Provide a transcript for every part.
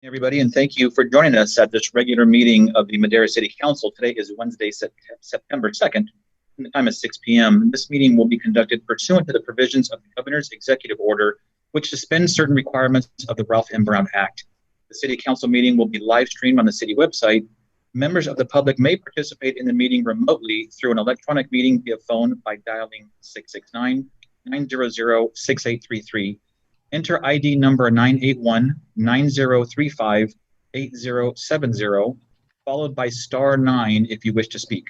Everybody, and thank you for joining us at this regular meeting of the Madera City Council. Today is Wednesday, September 2nd, and the time is 6 p.m. This meeting will be conducted pursuant to the provisions of the Governor's Executive Order, which suspends certain requirements of the Ralph M. Brown Act. The City Council meeting will be live streamed on the city website. Members of the public may participate in the meeting remotely through an electronic meeting via phone by dialing 669-900-6833. Enter ID number 981-9035-8070, followed by *9 if you wish to speak.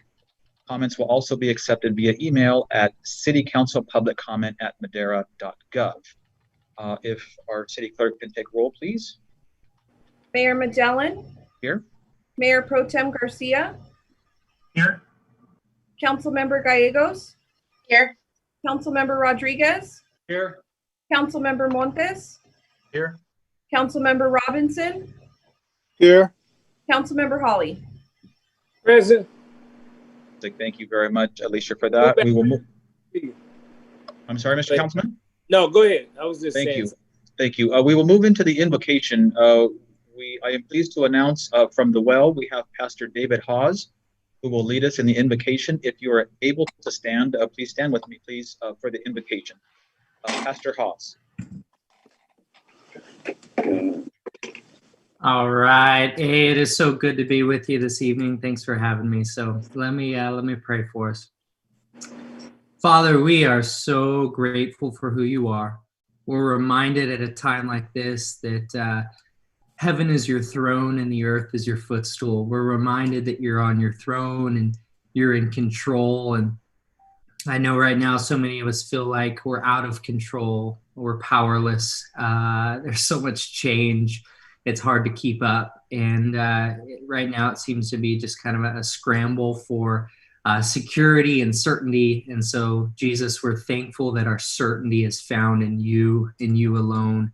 Comments will also be accepted via email at citycouncilpubliccomment@madera.gov. If our city clerk can take roll, please. Mayor Magellan. Here. Mayor Pro Tem Garcia. Here. Councilmember Gallegos. Here. Councilmember Rodriguez. Here. Councilmember Montes. Here. Councilmember Robinson. Here. Councilmember Hawley. Present. Thank you very much, Alicia, for that. We will move. I'm sorry, Mr. Councilman? No, go ahead. I was just saying. Thank you. Thank you. We will move into the invocation. I am pleased to announce from the well, we have Pastor David Hawes, who will lead us in the invocation. If you are able to stand, please stand with me, please, for the invocation. Pastor Hawes. All right. Hey, it is so good to be with you this evening. Thanks for having me. So let me pray for us. Father, we are so grateful for who you are. We're reminded at a time like this that heaven is your throne and the earth is your footstool. We're reminded that you're on your throne and you're in control. And I know right now so many of us feel like we're out of control, we're powerless. There's so much change. It's hard to keep up. And right now it seems to be just kind of a scramble for security and certainty. And so, Jesus, we're thankful that our certainty is found in you alone.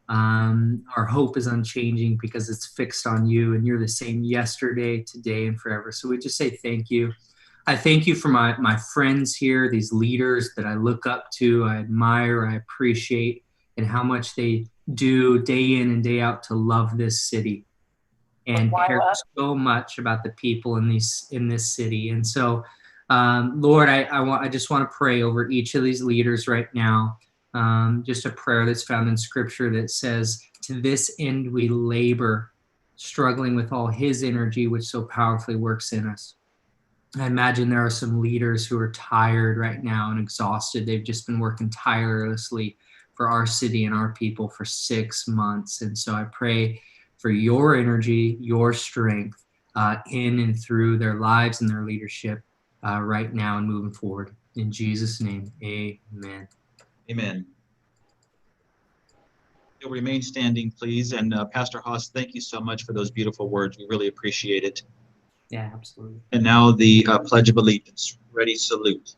Our hope is unchanging because it's fixed on you, and you're the same yesterday, today, and forever. So we just say thank you. I thank you for my friends here, these leaders that I look up to, I admire, I appreciate, and how much they do day in and day out to love this city and care so much about the people in this city. And so, Lord, I just want to pray over each of these leaders right now. Just a prayer that's found in Scripture that says, "To this end we labor, struggling with all His energy, which so powerfully works in us." I imagine there are some leaders who are tired right now and exhausted. They've just been working tirelessly for our city and our people for 6 months. And so I pray for your energy, your strength in and through their lives and their leadership right now and moving forward. In Jesus' name, amen. Amen. You'll remain standing, please. And Pastor Haas, thank you so much for those beautiful words. We really appreciate it. Yeah, absolutely. And now the Pledge of Allegiance. Ready, salute.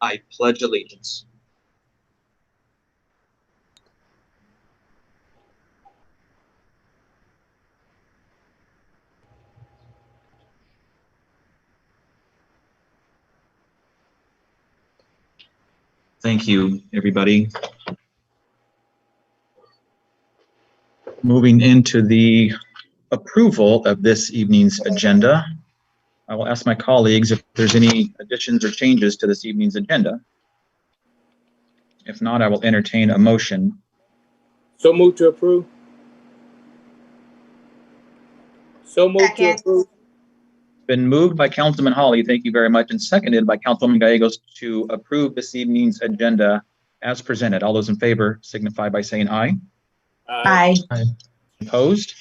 I pledge allegiance. Thank you, everybody. Moving into the approval of this evening's agenda, I will ask my colleagues if there's any additions or changes to this evening's agenda. If not, I will entertain a motion. So moved to approve. So moved to approve. Been moved by Councilman Hawley, thank you very much, and seconded by Councilwoman Gallegos to approve this evening's agenda as presented. All those in favor signify by saying aye. Aye. Opposed?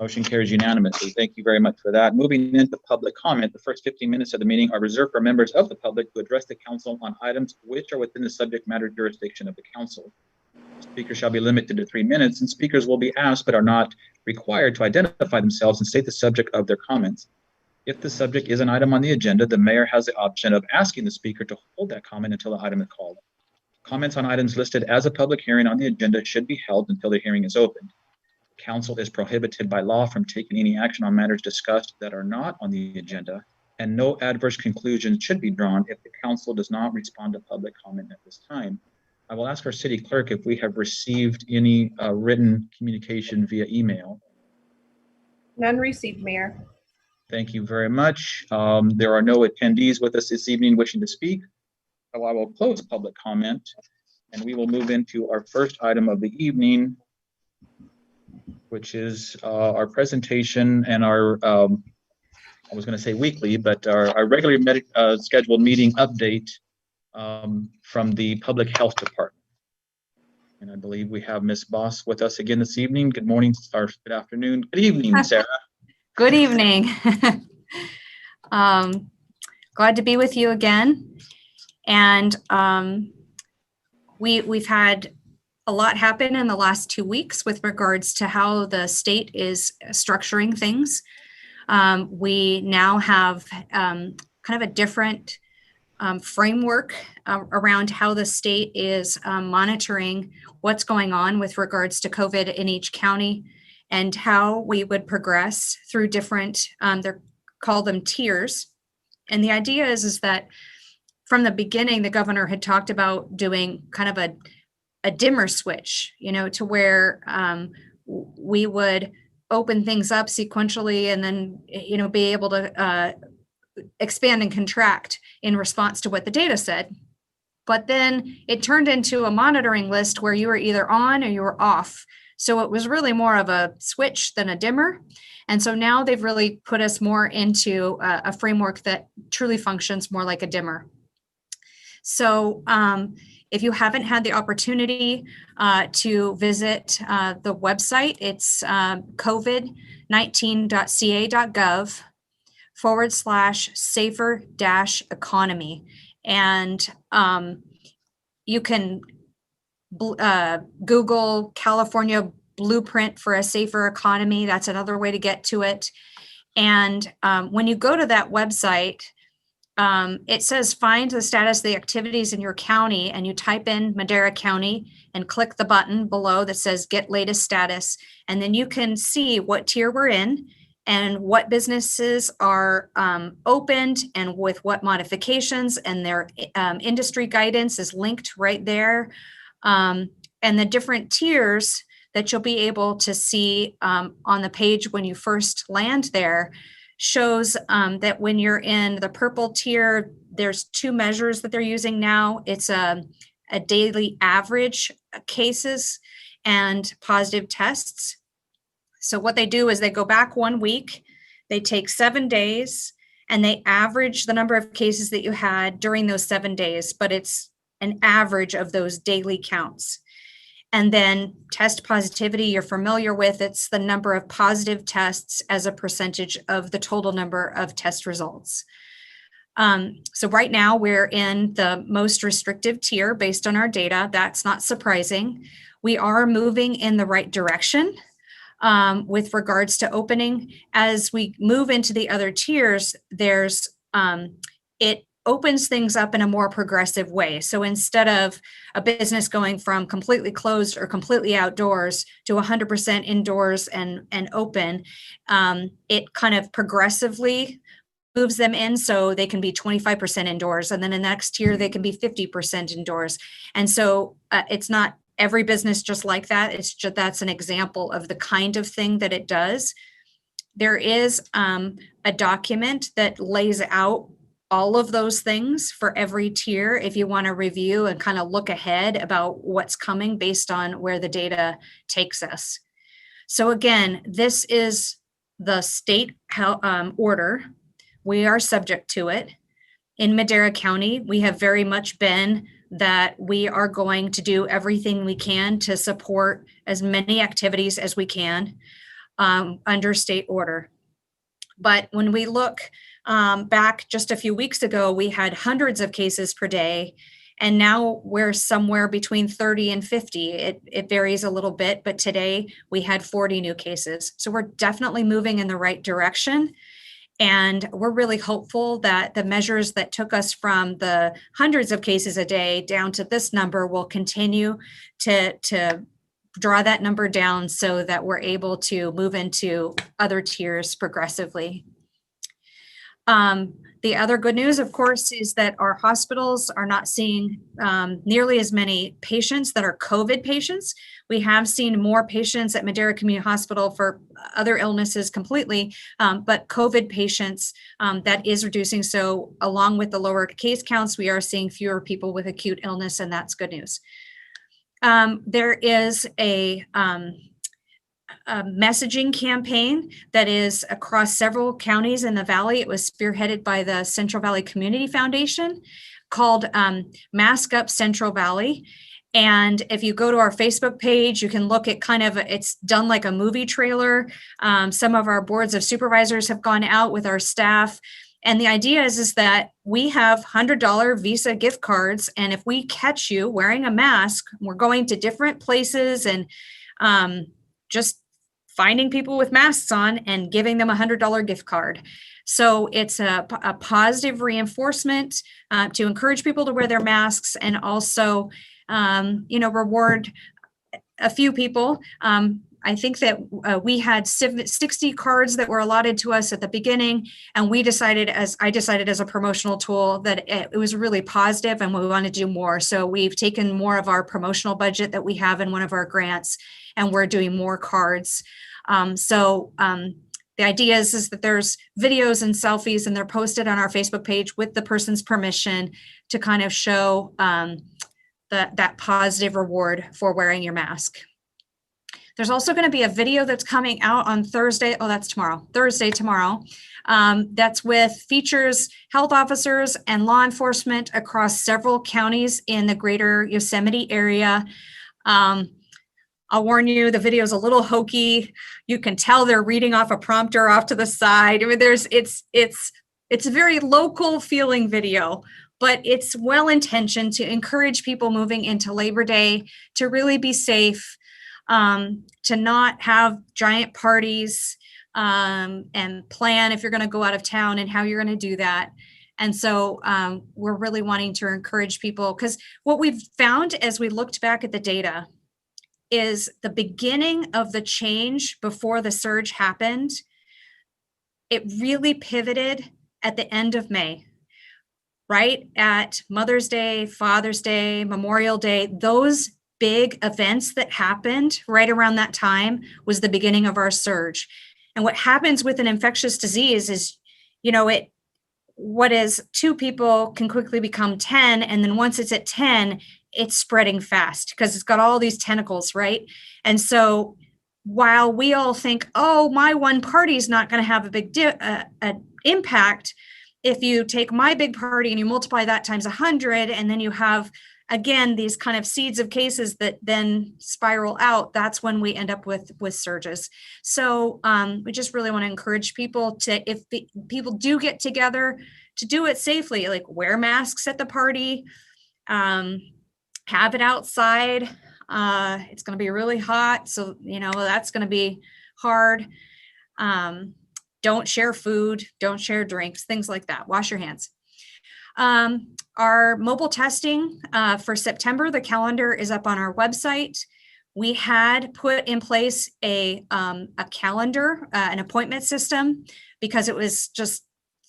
Motion carries unanimously. Thank you very much for that. Moving into public comment, the first 15 minutes of the meeting are reserved for members of the public to address the council on items which are within the subject matter jurisdiction of the council. Speakers shall be limited to 3 minutes, and speakers will be asked but are not required to identify themselves and state the subject of their comments. If the subject is an item on the agenda, the mayor has the option of asking the speaker to hold that comment until the item is called. Comments on items listed as a public hearing on the agenda should be held until the hearing is opened. Council is prohibited by law from taking any action on matters discussed that are not on the agenda, and no adverse conclusions should be drawn if the council does not respond to public comment at this time. I will ask our city clerk if we have received any written communication via email. None received, Mayor. Thank you very much. There are no attendees with us this evening wishing to speak. So I will close public comment, and we will move into our first item of the evening, which is our presentation and our, I was going to say weekly, but our regular scheduled meeting update from the Public Health Department. And I believe we have Ms. Boss with us again this evening. Good morning, or good afternoon, good evening, Sarah. Good evening. Glad to be with you again. And we've had a lot happen in the last 2 weeks with regards to how the state is structuring things. We now have kind of a different framework around how the state is monitoring what's going on with regards to COVID in each county, and how we would progress through different, they call them tiers. And the idea is that from the beginning, the governor had talked about doing kind of a dimmer switch, to where we would open things up sequentially and then, be able to expand and contract in response to what the data said. But then it turned into a monitoring list where you were either on or you were off. So it was really more of a switch than a dimmer. And so now they've really put us more into a framework that truly functions more like a dimmer. So if you haven't had the opportunity to visit the website, it's covid19.ca.gov/safer-economy. And you can Google California Blueprint for a Safer Economy. That's another way to get to it. And when you go to that website, it says find the status of the activities in your county, and you type in Madera County and click the button below that says get latest status. And then you can see what tier we're in and what businesses are opened and with what modifications, and their industry guidance is linked right there. And the different tiers that you'll be able to see on the page when you first land there shows that when you're in the purple tier, there's 2 measures that they're using now. It's a daily average cases and positive tests. So what they do is they go back 1 week, they take 7 days, and they average the number of cases that you had during those 7 days, but it's an average of those daily counts. And then test positivity, you're familiar with, it's the number of positive tests as a percentage of the total number of test results. So right now we're in the most restrictive tier based on our data. That's not surprising. We are moving in the right direction with regards to opening. As we move into the other tiers, there's it opens things up in a more progressive way. So instead of a business going from completely closed or completely outdoors to 100% indoors and open, it kind of progressively moves them in so they can be 25% indoors, and then in the next tier they can be 50% indoors. And so it's not every business just like that. It's just, that's an example of the kind of thing that it does. There is a document that lays out all of those things for every tier if you want to review and kind of look ahead about what's coming based on where the data takes us. So again, this is the state order. We are subject to it. In Madera County, we have very much been that we are going to do everything we can to support as many activities as we can under state order. But when we look back just a few weeks ago, we had hundreds of cases per day, and now we're somewhere between 30 and 50. It varies a little bit, but today we had 40 new cases. So we're definitely moving in the right direction. And we're really hopeful that the measures that took us from the hundreds of cases a day down to this number will continue to draw that number down so that we're able to move into other tiers progressively. The other good news, of course, is that our hospitals are not seeing nearly as many patients that are COVID patients. We have seen more patients at Madera Community Hospital for other illnesses completely, but COVID patients, that is reducing. So along with the lower case counts, we are seeing fewer people with acute illness, and that's good news. There is a messaging campaign that is across several counties in the Valley. It was spearheaded by the Central Valley Community Foundation, called Mask Up Central Valley. And if you go to our Facebook page, you can look at it's done like a movie trailer. Some of our boards of supervisors have gone out with our staff. And the idea is that we have $100 Visa gift cards. And if we catch you wearing a mask, we're going to different places and just finding people with masks on and giving them a $100 gift card. So it's a positive reinforcement to encourage people to wear their masks, and also, reward a few people. I think that we had 60 cards that were allotted to us at the beginning, and I decided as a promotional tool that it was really positive and we wanted to do more. So we've taken more of our promotional budget that we have in one of our grants, and we're doing more cards. The idea is that there's videos and selfies, and they're posted on our Facebook page with the person's permission to kind of show that positive reward for wearing your mask. There's also going to be a video that's coming out on Thursday. Oh, that's tomorrow. Thursday, tomorrow. That's features health officers and law enforcement across several counties in the greater Yosemite area. I'll warn you, the video is a little hokey. You can tell they're reading off a prompter off to the side. I mean, it's a very local feeling video, but it's well intentioned to encourage people moving into Labor Day to really be safe, to not have giant parties, and plan if you're going to go out of town and how you're going to do that. And so we're really wanting to encourage people, because what we've found as we looked back at the data is the beginning of the change before the surge happened. It really pivoted at the end of May, right at Mother's Day, Father's Day, Memorial Day. Those big events that happened right around that time was the beginning of our surge. And what happens with an infectious disease is, what is 2 people can quickly become 10. And then once it's at 10, it's spreading fast because it's got all these tentacles, right? And so while we all think, oh, my one party is not going to have a big impact, if you take my big party and you multiply that times 100, and then you have, again, these kind of seeds of cases that then spiral out, that's when we end up with surges. So we just really want to encourage people to, if people do get together, to do it safely, like wear masks at the party, have it outside. It's going to be really hot, so that's going to be hard. Don't share food, don't share drinks, things like that. Wash your hands. Our mobile testing for September, the calendar is up on our website. We had put in place a calendar, an appointment system, because it was just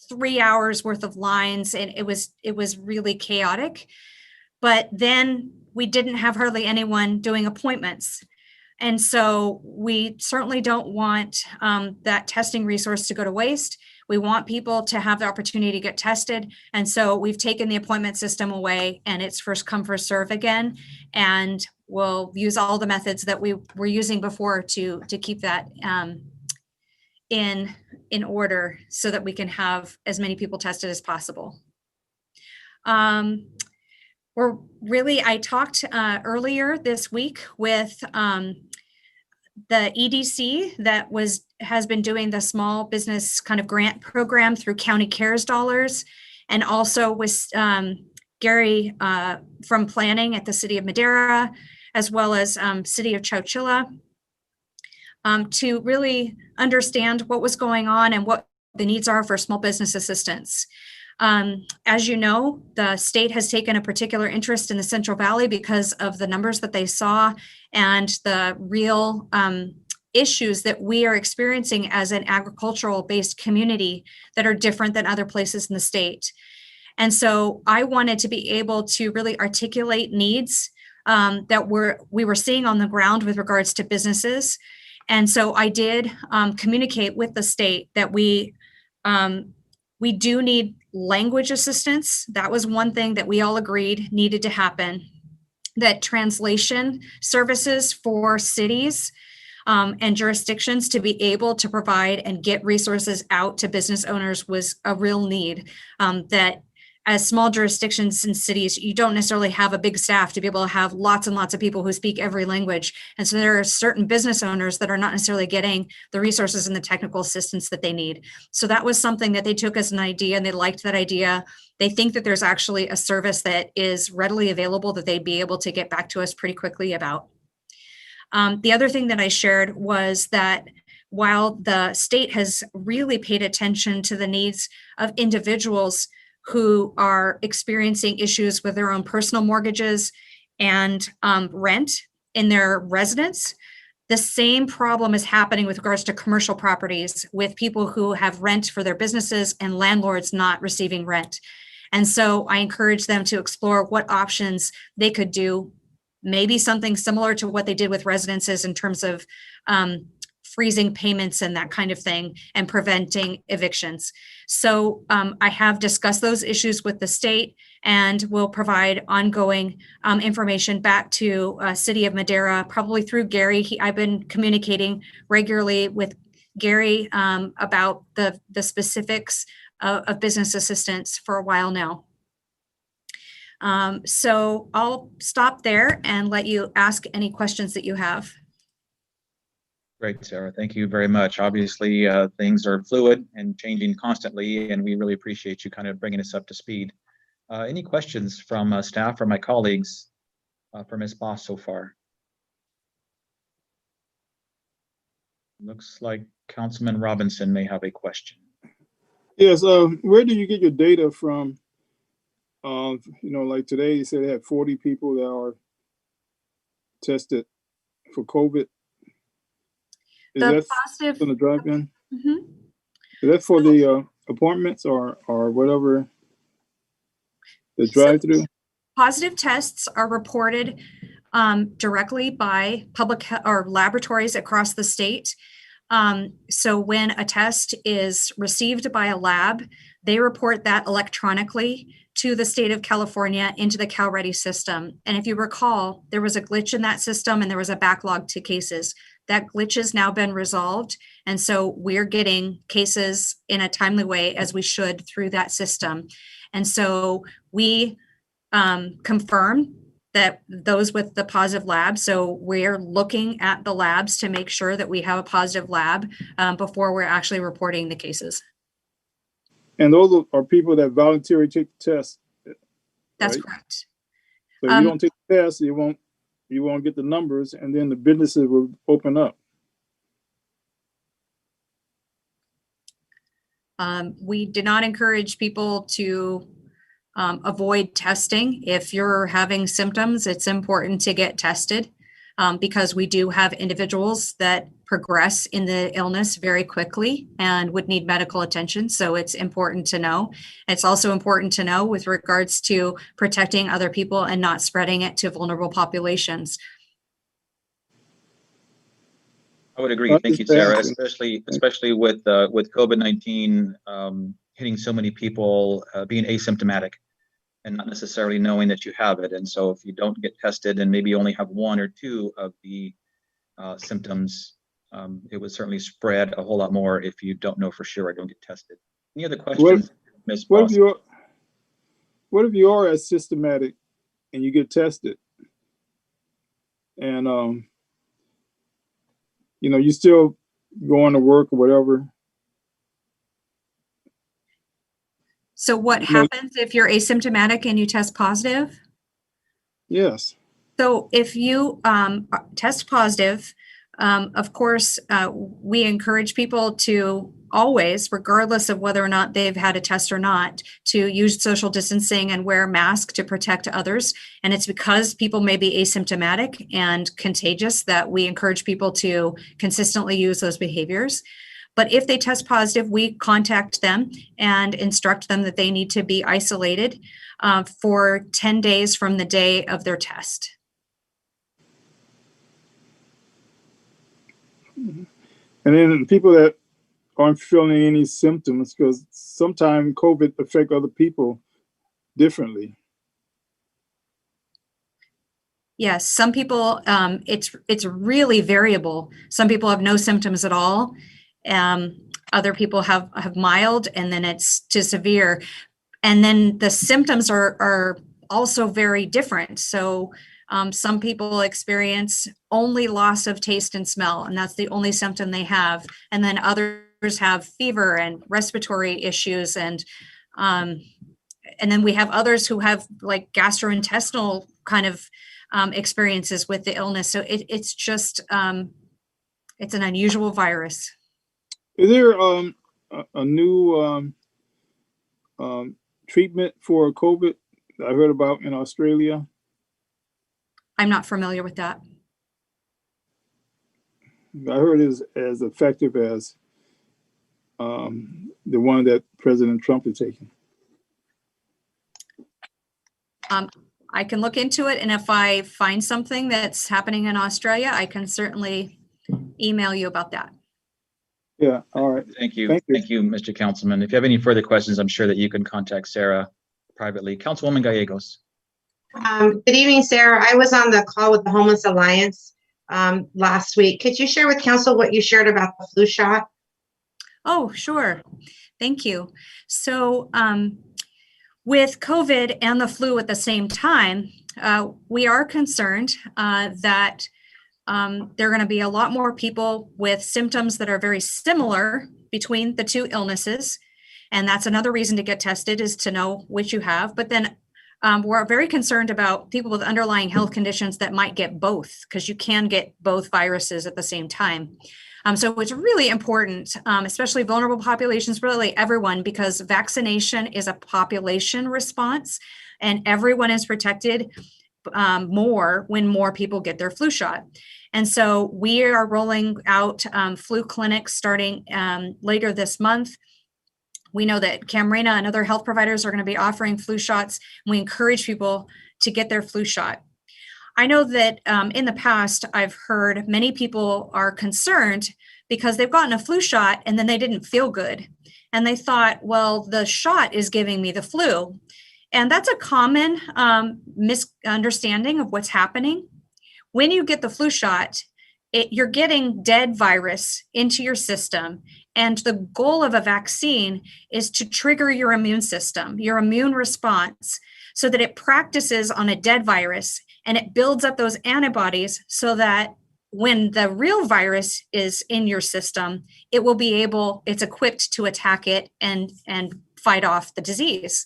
3 hours worth of lines, and it was really chaotic. But then we didn't have hardly anyone doing appointments. And so we certainly don't want that testing resource to go to waste. We want people to have the opportunity to get tested. And so we've taken the appointment system away, and it's first come, first serve again. And we'll use all the methods that we were using before to keep that in order, so that we can have as many people tested as possible. I talked earlier this week with the EDC that has been doing the small business kind of grant program through County Cares dollars, and also with Gary from planning at the City of Madera, as well as City of Chowchilla, to really understand what was going on and what the needs are for small business assistance. As you know, the state has taken a particular interest in the Central Valley because of the numbers that they saw and the real issues that we are experiencing as an agricultural based community that are different than other places in the state. And so I wanted to be able to really articulate needs that we were seeing on the ground with regards to businesses. And so I did communicate with the state that we do need language assistance. That was one thing that we all agreed needed to happen. That translation services for cities and jurisdictions to be able to provide and get resources out to business owners was a real need. That as small jurisdictions and cities, you don't necessarily have a big staff to be able to have lots and lots of people who speak every language. And so there are certain business owners that are not necessarily getting the resources and the technical assistance that they need. So that was something that they took as an idea, and they liked that idea. They think that there's actually a service that is readily available that they'd be able to get back to us pretty quickly about. The other thing that I shared was that while the state has really paid attention to the needs of individuals who are experiencing issues with their own personal mortgages and rent in their residence, the same problem is happening with regards to commercial properties with people who have rent for their businesses and landlords not receiving rent. And so I encourage them to explore what options they could do, maybe something similar to what they did with residences in terms of freezing payments and that kind of thing, and preventing evictions. So I have discussed those issues with the state and will provide ongoing information back to City of Madera, probably through Gary. I've been communicating regularly with Gary about the specifics of business assistance for a while now. So I'll stop there and let you ask any questions that you have. Great, Sarah. Thank you very much. Obviously, things are fluid and changing constantly, and we really appreciate you kind of bringing us up to speed. Any questions from staff or my colleagues for Ms. Boss so far? Looks like Councilman Robinson may have a question. Yes, where do you get your data from? Like today, you said they had 40 people that are tested for COVID. Is The that positive, on the drive-in? Mhm. Is that for the apartments or whatever? The drive-through? Positive tests are reported directly by public or laboratories across the state. So when a test is received by a lab, they report that electronically to the state of California into the CalReady system. And if you recall, there was a glitch in that system and there was a backlog to cases. That glitch has now been resolved. And so we're getting cases in a timely way as we should through that system. And so we confirm that those with the positive lab. So we're looking at the labs to make sure that we have a positive lab before we're actually reporting the cases. And those are people that voluntarily take the test. That's right? correct. So if you don't take the test, you won't get the numbers, and then the businesses will open up. We do not encourage people to avoid testing. If you're having symptoms, it's important to get tested because we do have individuals that progress in the illness very quickly and would need medical attention. So it's important to know. It's also important to know with regards to protecting other people and not spreading it to vulnerable populations. I would agree. Thank you, Sarah. Especially with COVID-19 hitting so many people, being asymptomatic and not necessarily knowing that you have it. And so if you don't get tested and maybe only have one or two of the symptoms, it would certainly spread a whole lot more if you don't know for sure or don't get tested. Any other questions, Ms. Boss? What if you are asymptomatic and you get tested and you still going to work or whatever? So what happens if you're asymptomatic and you test positive? Yes. So if you test positive, of course, we encourage people to always, regardless of whether or not they've had a test or not, to use social distancing and wear a mask to protect others. And it's because people may be asymptomatic and contagious that we encourage people to consistently use those behaviors. But if they test positive, we contact them and instruct them that they need to be isolated for 10 days from the day of their test. And then people that aren't feeling any symptoms, because sometimes COVID affect other people differently. Yes, some people, it's really variable. Some people have no symptoms at all. Other people have mild, and then it's to severe. And then the symptoms are also very different. So some people experience only loss of taste and smell, and that's the only symptom they have. And then others have fever and respiratory issues, and then we have others who have like gastrointestinal kind of experiences with the illness. So it's just it's an unusual virus. Is there a new treatment for COVID I heard about in Australia? I'm not familiar with that. I heard it's as effective as the one that President Trump is taking. I can look into it, and if I find something that's happening in Australia, I can certainly email you about that. Yeah, all right. Thank you. Thank you. Thank you, Mr. Councilman. If you have any further questions, I'm sure that you can contact Sarah privately. Councilwoman Gallegos. Good evening, Sarah. I was on the call with the Homeless Alliance last week. Could you share with council what you shared about the flu shot? Oh, sure. Thank you. So with COVID and the flu at the same time, we are concerned that there are going to be a lot more people with symptoms that are very similar between the two illnesses. And that's another reason to get tested, is to know which you have. But then we're very concerned about people with underlying health conditions that might get both, because you can get both viruses at the same time. So it's really important, especially vulnerable populations, really everyone, because vaccination is a population response, and everyone is protected more when more people get their flu shot. And so we are rolling out flu clinics starting later this month. We know that Camarena and other health providers are going to be offering flu shots, and we encourage people to get their flu shot. I know that in the past, I've heard many people are concerned because they've gotten a flu shot and then they didn't feel good. And they thought, well, the shot is giving me the flu. And that's a common misunderstanding of what's happening. When you get the flu shot, you're getting dead virus into your system. And the goal of a vaccine is to trigger your immune system, your immune response, so that it practices on a dead virus and it builds up those antibodies so that when the real virus is in your system, it will be it's equipped to attack it and fight off the disease.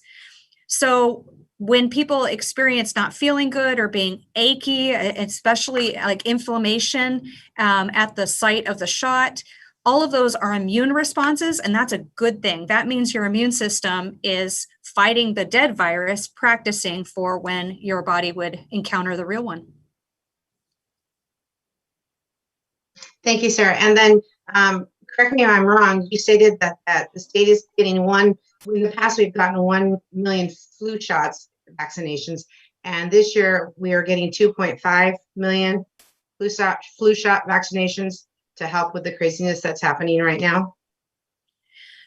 So when people experience not feeling good or being achy, especially like inflammation at the site of the shot, all of those are immune responses, and that's a good thing. That means your immune system is fighting the dead virus, practicing for when your body would encounter the real one. Thank you, Sarah. And then correct me if I'm wrong, you stated that the state is getting in the past we've gotten 1 million flu shots, vaccinations, and this year we are getting 2.5 million flu shot vaccinations to help with the craziness that's happening right now.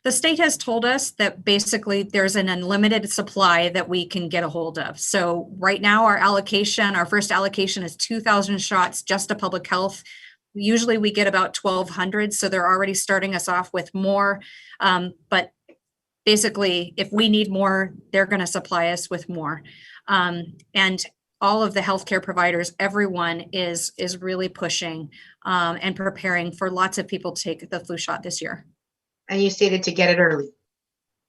The state has told us that basically there's an unlimited supply that we can get a hold of. So right now our first allocation is 2,000 shots just to public health. Usually we get about 1,200, so they're already starting us off with more. But basically, if we need more, they're going to supply us with more. And all of the healthcare providers, everyone is really pushing and preparing for lots of people to take the flu shot this year. And you stated to get it early.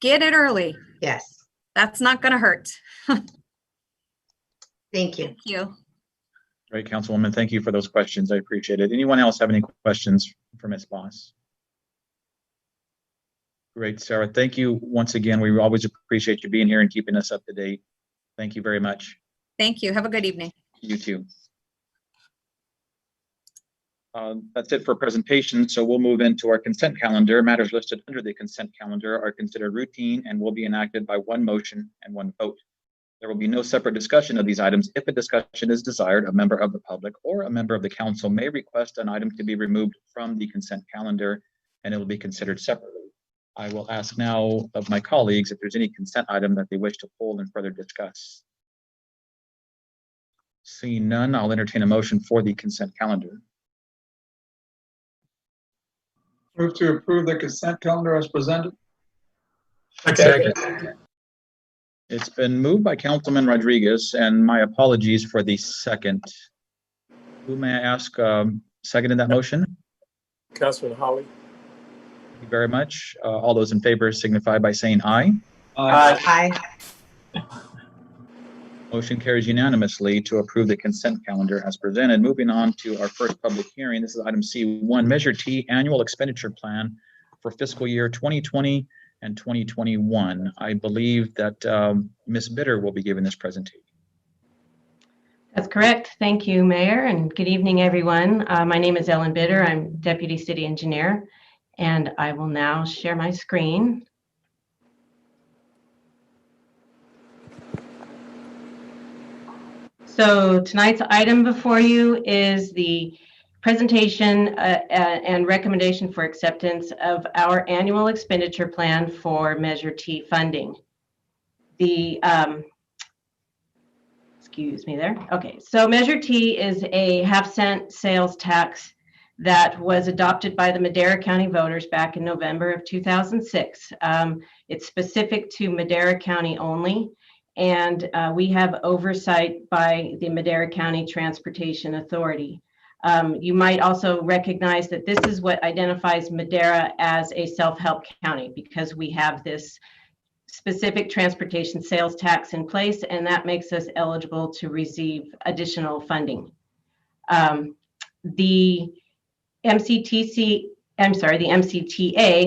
Get it early. Yes. That's not going to hurt. Thank you. Thank you. Great, Councilwoman. Thank you for those questions. I appreciate it. Anyone else have any questions for Ms. Boss? Great, Sarah. Thank you once again. We always appreciate you being here and keeping us up to date. Thank you very much. Thank you. Have a good evening. You too. That's it for presentation. So we'll move into our consent calendar. Matters listed under the consent calendar are considered routine and will be enacted by one motion and one vote. There will be no separate discussion of these items. If a discussion is desired, a member of the public or a member of the council may request an item to be removed from the consent calendar, and it will be considered separately. I will ask now of my colleagues if there's any consent item that they wish to pull and further discuss. Seeing none, I'll entertain a motion for the consent calendar. Move to approve the consent calendar as presented. Second. It's been moved by Councilman Rodriguez, and my apologies for the second. Who may I ask seconded that motion? Councilman Holly. Thank you very much. All those in favor signify by saying aye. Aye. Motion carries unanimously to approve the consent calendar as presented. Moving on to our first public hearing. This is item C1, Measure T Annual Expenditure Plan for fiscal year 2020 and 2021. I believe that Ms. Bitter will be giving this presentation. That's correct. Thank you, Mayor, and good evening, everyone. My name is Ellen Bitter. I'm Deputy City Engineer, and I will now share my screen. So tonight's item before you is the presentation and recommendation for acceptance of our annual expenditure plan for Measure T funding. The excuse me there. Okay, so Measure T is a half-cent sales tax that was adopted by the Madera County voters back in November of 2006. It's specific to Madera County only, and we have oversight by the Madera County Transportation Authority. You might also recognize that this is what identifies Madera as a self-help county, because we have this specific transportation sales tax in place, and that makes us eligible to receive additional funding. The MCTA,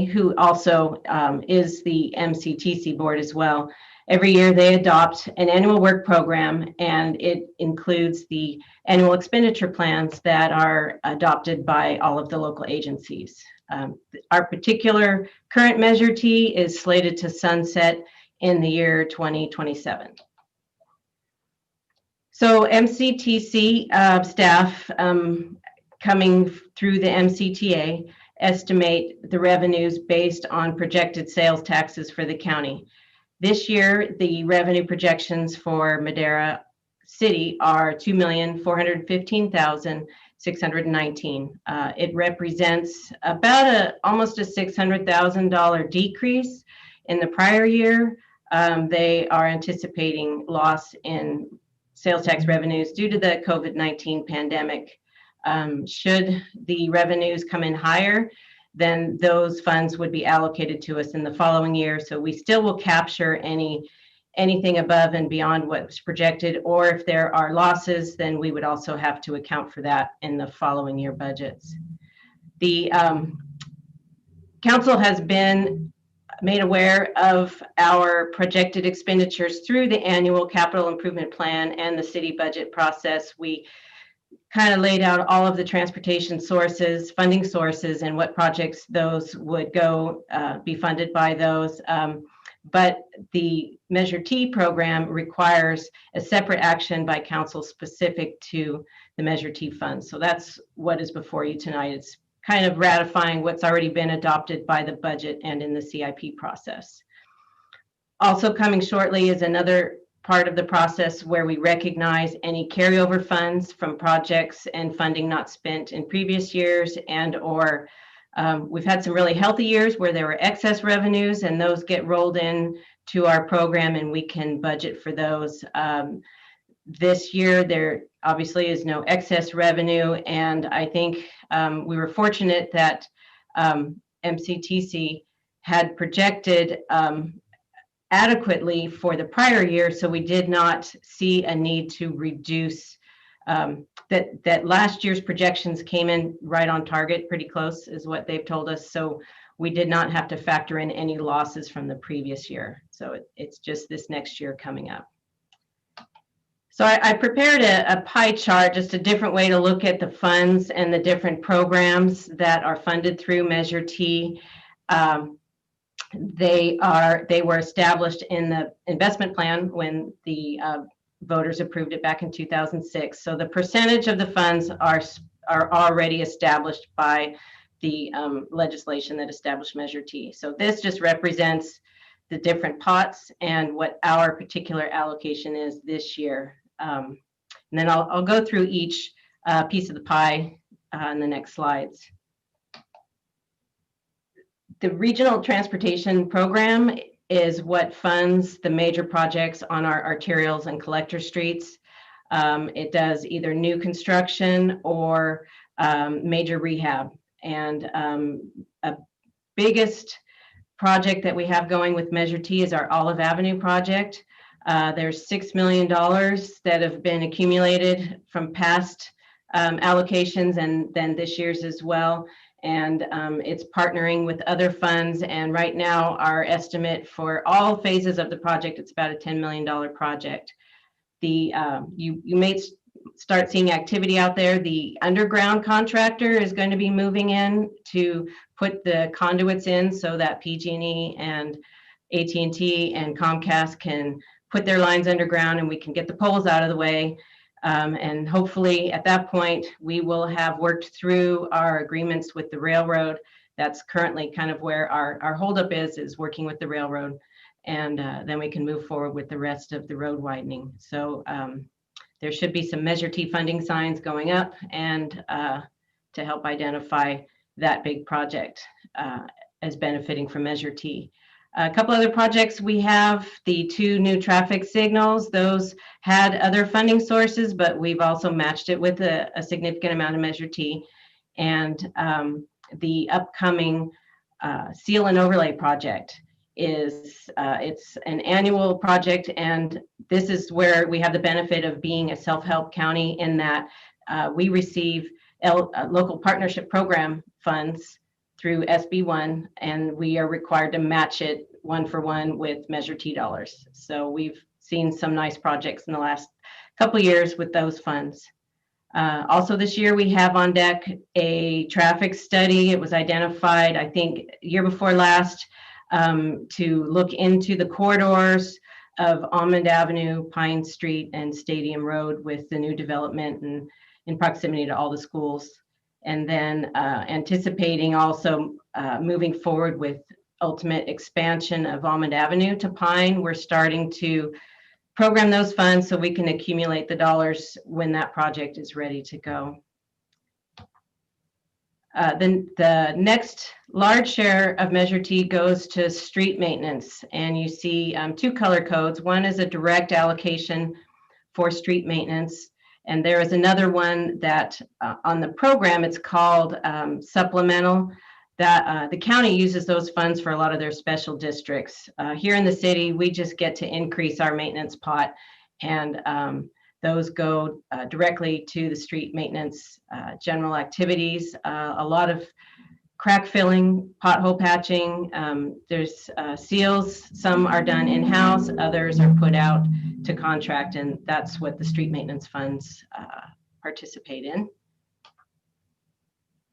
who also is the MCTC board as well, every year they adopt an annual work program, and it includes the annual expenditure plans that are adopted by all of the local agencies. Our particular current Measure T is slated to sunset in the year 2027. So MCTC staff coming through the MCTA estimate the revenues based on projected sales taxes for the county. This year, the revenue projections for Madera City are $2,415,619. It represents about almost a $600,000 decrease in the prior year. They are anticipating loss in sales tax revenues due to the COVID-19 pandemic. Should the revenues come in higher, then those funds would be allocated to us in the following year. So we still will capture anything above and beyond what's projected, or if there are losses, then we would also have to account for that in the following year budgets. The council has been made aware of our projected expenditures through the annual capital improvement plan and the city budget process. We kind of laid out all of the transportation sources, funding sources, and what projects those would go be funded by those. But the Measure T program requires a separate action by council specific to the Measure T funds. So that's what is before you tonight. It's kind of ratifying what's already been adopted by the budget and in the CIP process. Also coming shortly is another part of the process where we recognize any carryover funds from projects and funding not spent in previous years, and or we've had some really healthy years where there were excess revenues, and those get rolled in to our program and we can budget for those. This year, there obviously is no excess revenue, and I think we were fortunate that MCTC had projected adequately for the prior year, so we did not see a need to reduce that last year's projections came in right on target, pretty close is what they've told us. So we did not have to factor in any losses from the previous year. So it's just this next year coming up. So I prepared a pie chart, just a different way to look at the funds and the different programs that are funded through Measure T. They were established in the investment plan when the voters approved it back in 2006. So the percentage of the funds are already established by the legislation that established Measure T. So this just represents the different pots and what our particular allocation is this year. And then I'll go through each piece of the pie in the next slides. The Regional Transportation Program is what funds the major projects on our arterials and collector streets. It does either new construction or major rehab. And a biggest project that we have going with Measure T is our Olive Avenue project. There's $6 million that have been accumulated from past allocations and then this year's as well. And it's partnering with other funds. And right now, our estimate for all phases of the project, it's about a $10 million project. You may start seeing activity out there. The underground contractor is going to be moving in to put the conduits in so that PG&E and AT&T and Comcast can put their lines underground and we can get the poles out of the way. And hopefully at that point, we will have worked through our agreements with the railroad. That's currently kind of where our holdup is working with the railroad. And then we can move forward with the rest of the road widening. So there should be some Measure T funding signs going up and to help identify that big project as benefiting from Measure T. A couple other projects we have, the 2 new traffic signals. Those had other funding sources, but we've also matched it with a significant amount of Measure T. And the upcoming seal and overlay project is it's an annual project, and this is where we have the benefit of being a self-help county in that we receive local partnership program funds through SB1, and we are required to match it 1-for-1 with Measure T dollars. So we've seen some nice projects in the last couple of years with those funds. Also this year we have on deck a traffic study. It was identified, I think, year before last to look into the corridors of Almond Avenue, Pine Street, and Stadium Road with the new development and in proximity to all the schools. And then anticipating also moving forward with ultimate expansion of Almond Avenue to Pine. We're starting to program those funds so we can accumulate the dollars when that project is ready to go. Then the next large share of Measure T goes to street maintenance. And you see 2 color codes. One is a direct allocation for street maintenance. And there is another one that on the program, it's called supplemental, that the county uses those funds for a lot of their special districts. Here in the city, we just get to increase our maintenance pot, and those go directly to the street maintenance general activities. A lot of crack filling, pothole patching. There's seals. Some are done in-house, others are put out to contract, and that's what the street maintenance funds participate in.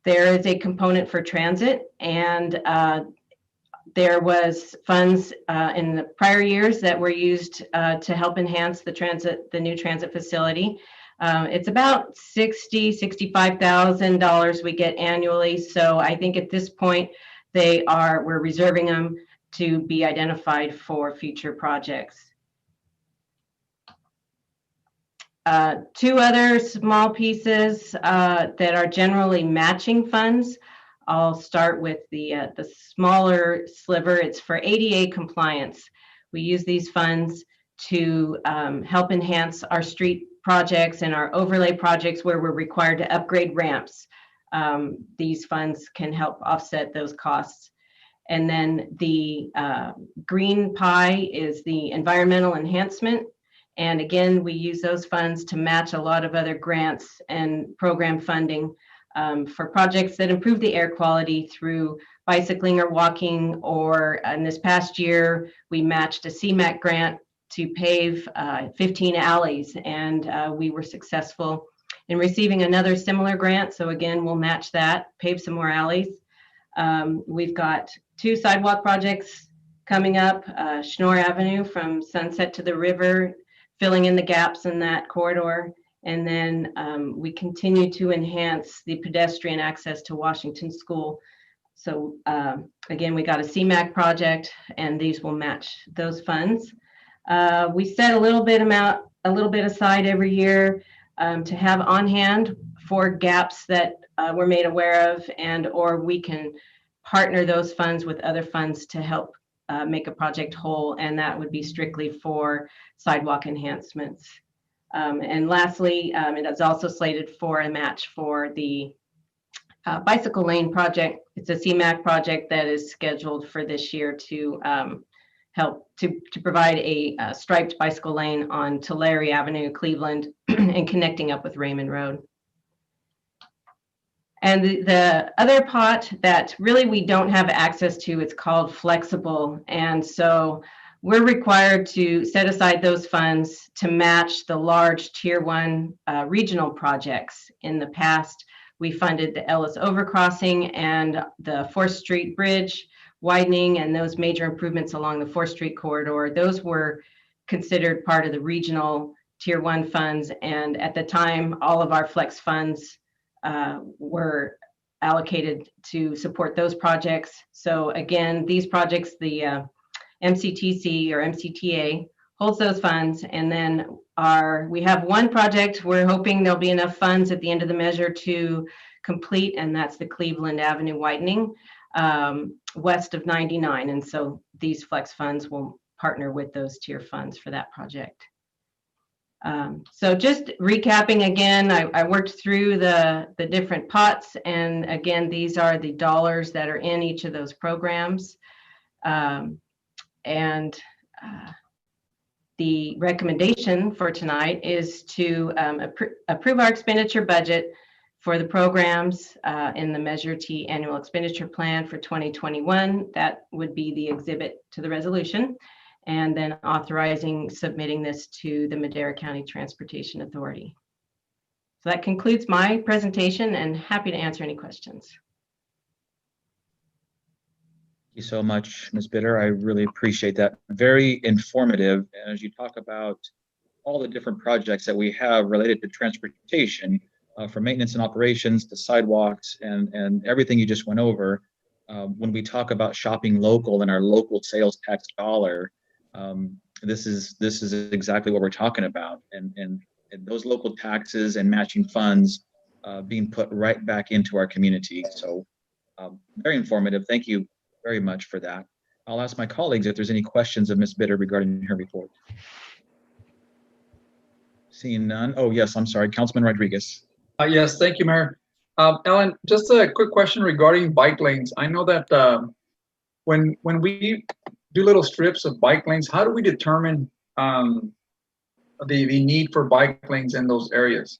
There is a component for transit, and there was funds in the prior years that were used to help enhance the new transit facility. It's about $65,000 we get annually. So I think at this point we're reserving them to be identified for future projects. 2 other small pieces that are generally matching funds. I'll start with the smaller sliver. It's for ADA compliance. We use these funds to help enhance our street projects and our overlay projects where we're required to upgrade ramps. These funds can help offset those costs. And then the green pie is the environmental enhancement. And again, we use those funds to match a lot of other grants and program funding for projects that improve the air quality through bicycling or walking, or in this past year, we matched a CMAQ grant to pave 15 alleys, and we were successful in receiving another similar grant. So again, we'll match that, pave some more alleys. We've got 2 sidewalk projects coming up, Schnorr Avenue from Sunset to the river, filling in the gaps in that corridor. And then we continue to enhance the pedestrian access to Washington School. So again, we got a CMAQ project, and these will match those funds. We set a little bit aside every year to have on hand for gaps that we're made aware of, and or we can partner those funds with other funds to help make a project whole, and that would be strictly for sidewalk enhancements. And lastly, it is also slated for a match for the bicycle lane project. It's a CMAQ project that is scheduled for this year to help to provide a striped bicycle lane on Tulare Avenue, Cleveland, and connecting up with Raymond Road. And the other pot that really we don't have access to, it's called flexible. And so we're required to set aside those funds to match the large Tier 1 regional projects. In the past, we funded the Ellis Overcrossing and the 4th Street Bridge widening, and those major improvements along the 4th Street corridor. Those were considered part of the regional Tier 1 funds. And at the time, all of our flex funds were allocated to support those projects. So again, these projects, the MCTC or MCTA holds those funds. And then we have one project, we're hoping there'll be enough funds at the end of the measure to complete, and that's the Cleveland Avenue widening west of 99. And so these flex funds will partner with those tier funds for that project. So just recapping again, I worked through the different pots, and again, these are the dollars that are in each of those programs. The recommendation for tonight is to approve our expenditure budget for the programs in the Measure T annual expenditure plan for 2021. That would be the exhibit to the resolution. And then authorizing submitting this to the Madera County Transportation Authority. So that concludes my presentation, and happy to answer any questions. Thank you so much, Ms. Bitter. I really appreciate that. Very informative. And as you talk about all the different projects that we have related to transportation, from maintenance and operations to sidewalks and everything you just went over, when we talk about shopping local and our local sales tax dollar, this is exactly what we're talking about, and those local taxes and matching funds being put right back into our community. So very informative. Thank you very much for that. I'll ask my colleagues if there's any questions of Ms. Bitter regarding her report. Seeing none. Oh, yes, I'm sorry. Councilman Rodriguez. Yes, thank you, Mayor. Ellen, just a quick question regarding bike lanes. I know that when we do little strips of bike lanes, how do we determine the need for bike lanes in those areas?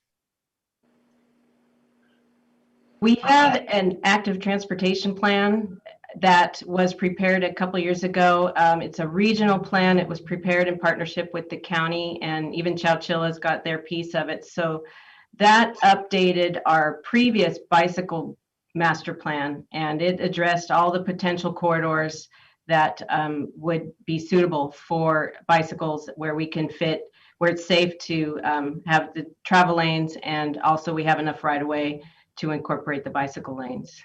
We have an active transportation plan that was prepared a couple years ago. It's a regional plan. It was prepared in partnership with the county, and even Chowchilla's got their piece of it. So that updated our previous bicycle master plan, and it addressed all the potential corridors that would be suitable for bicycles, where we can fit, where it's safe to have the travel lanes, and also we have enough right of way to incorporate the bicycle lanes.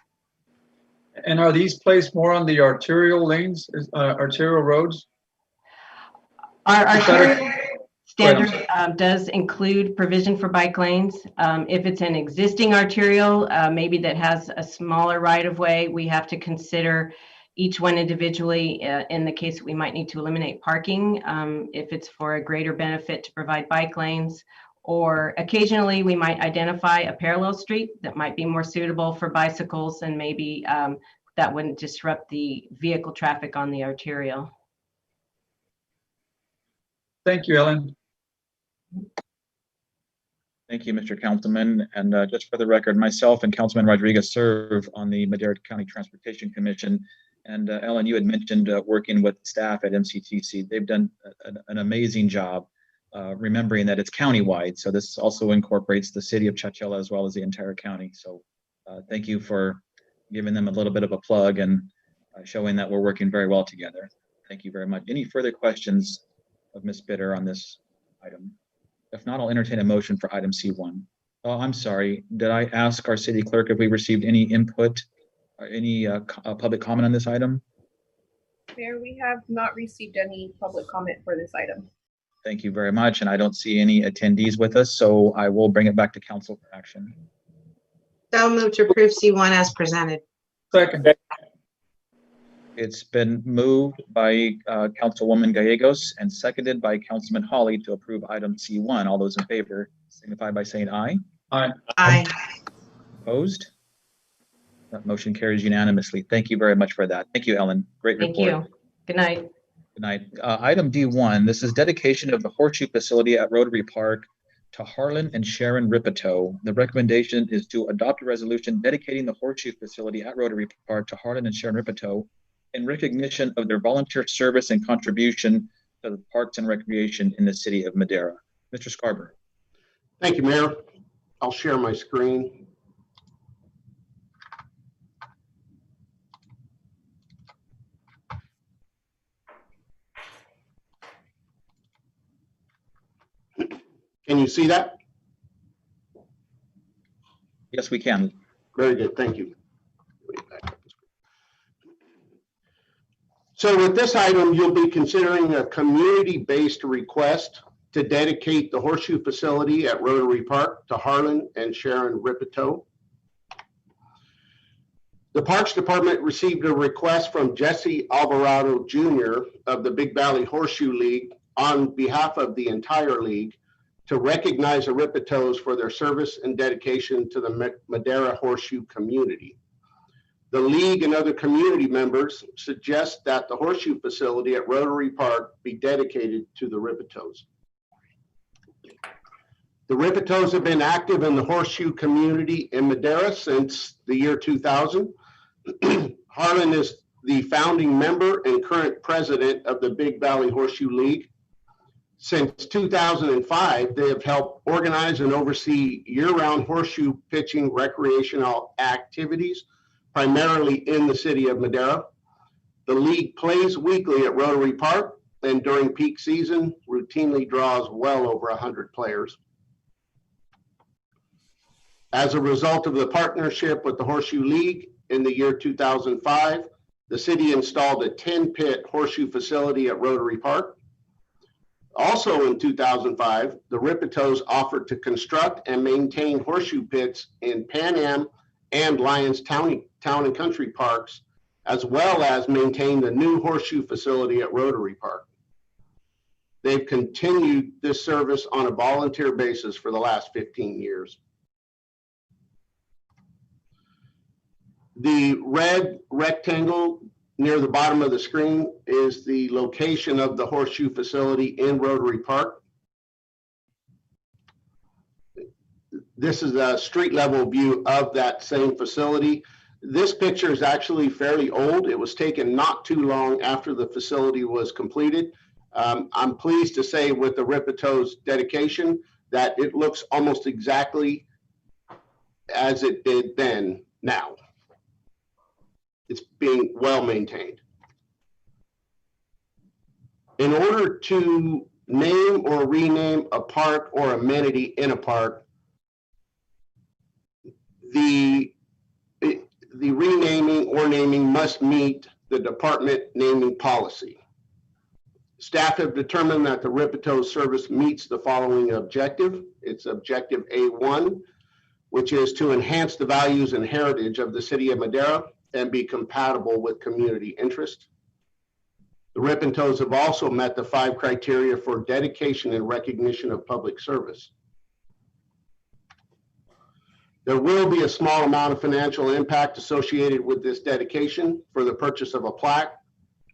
And are these placed more on the arterial lanes, arterial roads? Our arterial standard does include provision for bike lanes. If it's an existing arterial, maybe that has a smaller right of way, we have to consider each one individually in the case that we might need to eliminate parking if it's for a greater benefit to provide bike lanes. Or occasionally we might identify a parallel street that might be more suitable for bicycles, and maybe that wouldn't disrupt the vehicle traffic on the arterial. Thank you, Ellen. Thank you, Mr. Councilman. And just for the record, myself and Councilman Rodriguez serve on the Madera County Transportation Commission. And Ellen, you had mentioned working with staff at MCTC. They've done an amazing job remembering that it's countywide. So this also incorporates the city of Chachilla as well as the entire county. So thank you for giving them a little bit of a plug and showing that we're working very well together. Thank you very much. Any further questions of Ms. Bitter on this item? If not, I'll entertain a motion for item C1. Oh, I'm sorry. Did I ask our city clerk if we received any input or any public comment on this item? Mayor, we have not received any public comment for this item. Thank you very much. And I don't see any attendees with us, so I will bring it back to council for action. So move to approve C1 as presented. Second. It's been moved by Councilwoman Gallegos and seconded by Councilman Hawley to approve item C1. All those in favor signify by saying aye. Aye. Aye. Opposed? That motion carries unanimously. Thank you very much for that. Thank you, Ellen. Great report. Thank you. Good night. Good night. Item D1, this is dedication of the Horseshoe facility at Rotary Park to Harlan and Sharon Ripito. The recommendation is to adopt a resolution dedicating the Horseshoe facility at Rotary Park to Harlan and Sharon Ripito in recognition of their volunteer service and contribution to the parks and recreation in the city of Madera. Mr. Scarborough. Thank you, Mayor. I'll share my screen. Can you see that? Yes, we can. Very good, thank you. So with this item, you'll be considering a community-based request to dedicate the Horseshoe facility at Rotary Park to Harlan and Sharon Ripito. The Parks Department received a request from Jesse Alvarado Jr. of the Big Valley Horseshoe League on behalf of the entire league to recognize the Ripitos for their service and dedication to the Madera Horseshoe community. The league and other community members suggest that the Horseshoe facility at Rotary Park be dedicated to the Ripitos. The Ripitos have been active in the Horseshoe community in Madera since the year 2000. Harlan is the founding member and current president of the Big Valley Horseshoe League. Since 2005, they have helped organize and oversee year-round horseshoe pitching recreational activities, primarily in the city of Madera. The league plays weekly at Rotary Park and during peak season routinely draws well over 100 players. As a result of the partnership with the Horseshoe League in the year 2005, the city installed a 10-pit horseshoe facility at Rotary Park. Also in 2005, the Ripitos offered to construct and maintain horseshoe pits in Pan Am and Lyons Town and Country Parks, as well as maintain the new horseshoe facility at Rotary Park. They've continued this service on a volunteer basis for the last 15 years. The red rectangle near the bottom of the screen is the location of the horseshoe facility in Rotary Park. This is a street level view of that same facility. This picture is actually fairly old. It was taken not too long after the facility was completed. I'm pleased to say with the Ripito's dedication that it looks almost exactly as it did then now. It's being well maintained. In order to name or rename a park or amenity in a park, the renaming or naming must meet the department naming policy. Staff have determined that the Ripito service meets the following objective. It's objective A1, which is to enhance the values and heritage of the city of Madera and be compatible with community interest. The Ripitos have also met the 5 criteria for dedication and recognition of public service. There will be a small amount of financial impact associated with this dedication for the purchase of a plaque,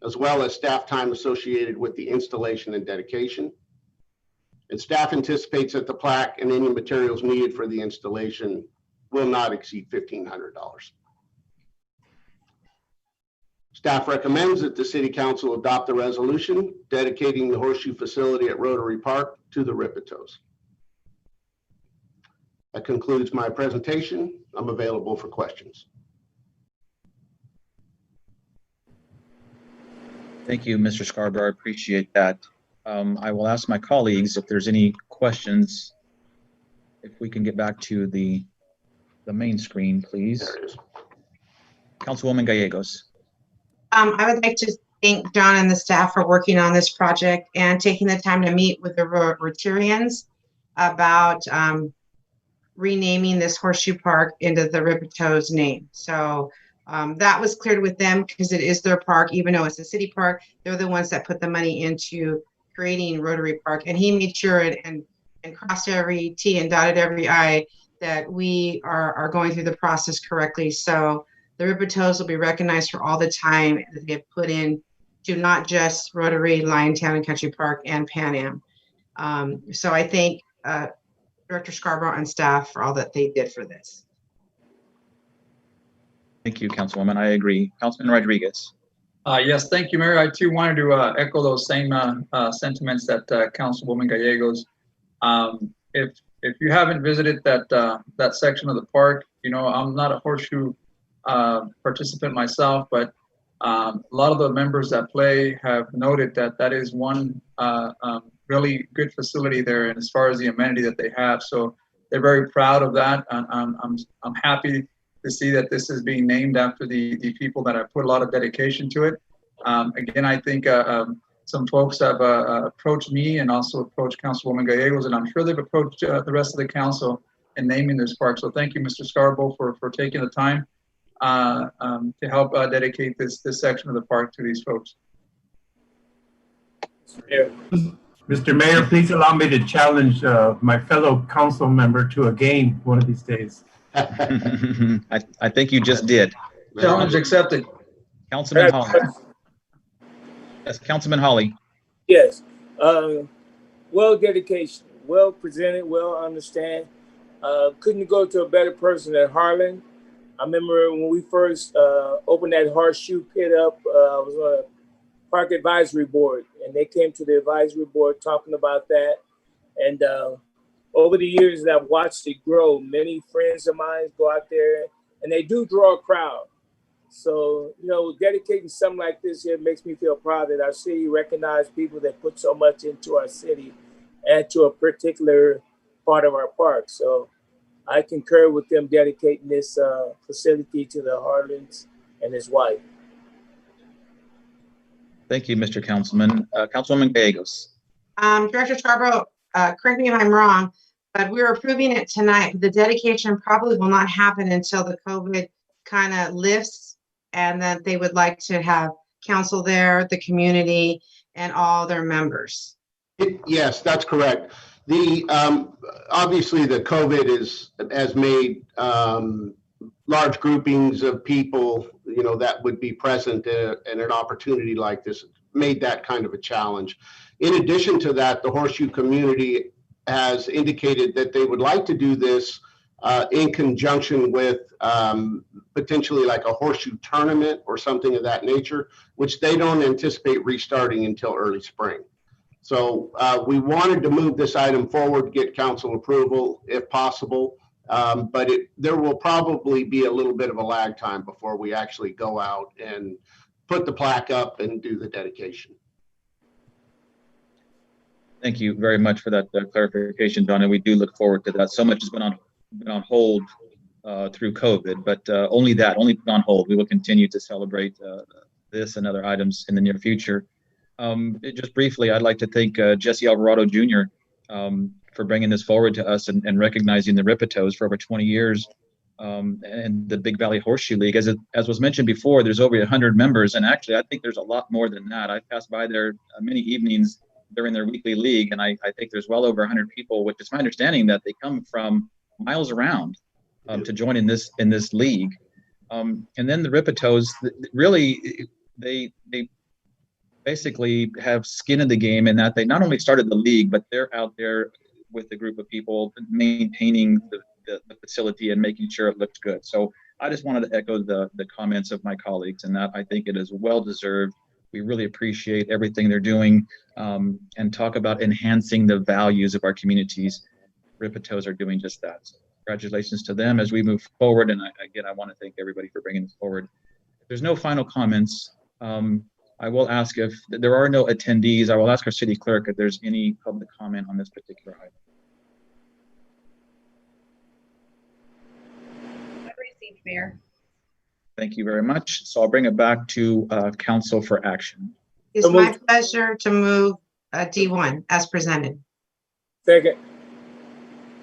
as well as staff time associated with the installation and dedication. And staff anticipates that the plaque and any materials needed for the installation will not exceed $1,500. Staff recommends that the City Council adopt a resolution dedicating the Horseshoe facility at Rotary Park to the Ripitos. That concludes my presentation. I'm available for questions. Thank you, Mr. Scarborough. I appreciate that. I will ask my colleagues if there's any questions. If we can get back to the main screen, please. There it is. Councilwoman Gallegos. I would like to thank John and the staff for working on this project and taking the time to meet with the Rotarians about renaming this Horseshoe Park into the Ripitos name. So that was cleared with them because it is their park, even though it's a city park. They're the ones that put the money into creating Rotary Park, and he made sure and crossed every T and dotted every I that we are going through the process correctly. So the Ripitos will be recognized for all the time that they've put in to not just Rotary, Liontown and Country Park and Pan Am. So I thank Director Scarborough and staff for all that they did for this. Thank you, Councilwoman. I agree. Councilman Rodriguez. Yes, thank you, Mayor. I too wanted to echo those same sentiments that Councilwoman Gallegos. If you haven't visited that section of the park, you know, I'm not a Horseshoe participant myself, but a lot of the members that play have noted that is one really good facility there, and as far as the amenity that they have, so they're very proud of that. I'm happy to see that this is being named after the people that have put a lot of dedication to it. Again, I think some folks have approached me and also approached Councilwoman Gallegos, and I'm sure they've approached the rest of the council in naming this park. So thank you, Mr. Scarborough, for taking the time to help dedicate this section of the park to these folks. Mr. Mayor, please allow me to challenge my fellow council member to a game one of these days. I think you just did. Challenge accepted. Councilman Hawley. Yes, Councilman Hawley. Yes. Well dedication, well presented, well understand. Couldn't go to a better person than Harlan. I remember when we first opened that Horseshoe pit up, I was on a park advisory board, and they came to the advisory board talking about that. And over the years that I've watched it grow, many friends of mine go out there and they do draw a crowd. So, you know, dedicating something like this here makes me feel proud that our city recognizes people that put so much into our city and to a particular part of our park. So I concur with them dedicating this facility to the Harlans and his wife. Thank you, Mr. Councilman. Councilwoman Gallegos. Director Scarborough, correct me if I'm wrong, but we're approving it tonight. But the dedication probably will not happen until the COVID kind of lifts, and that they would like to have council there, the community, and all their members. Yes, that's correct. The obviously the COVID has made large groupings of people, you know, that would be present and an opportunity like this made that kind of a challenge. In addition to that, the Horseshoe community has indicated that they would like to do this in conjunction with potentially like a Horseshoe tournament or something of that nature, which they don't anticipate restarting until early spring. So we wanted to move this item forward, get council approval if possible, but there will probably be a little bit of a lag time before we actually go out and put the plaque up and do the dedication. Thank you very much for that clarification, John, and we do look forward to that. So much has been on hold through COVID, but only put on hold. We will continue to celebrate this and other items in the near future. Just briefly, I'd like to thank Jesse Alvarado Jr. For bringing this forward to us and recognizing the Ripitos for over 20 years and the Big Valley Horseshoe League. As was mentioned before, there's over 100 members, and actually I think there's a lot more than that. I passed by there many evenings during their weekly league, and I think there's well over 100 people, which is my understanding that they come from miles around to join in this league. And then the Ripitos, really, they basically have skin in the game in that they not only started the league, but they're out there with a group of people maintaining the facility and making sure it looks good. So I just wanted to echo the comments of my colleagues, and that I think it is well deserved. We really appreciate everything they're doing, and talk about enhancing the values of our communities. Ripitos are doing just that. So congratulations to them as we move forward. And again, I want to thank everybody for bringing this forward. If there's no final comments, I will ask, if there are no attendees, I will ask our city clerk if there's any public comment on this particular item. Not received, Mayor. Thank you very much. So I'll bring it back to council for action. It's my pleasure to move D1 as presented. Second.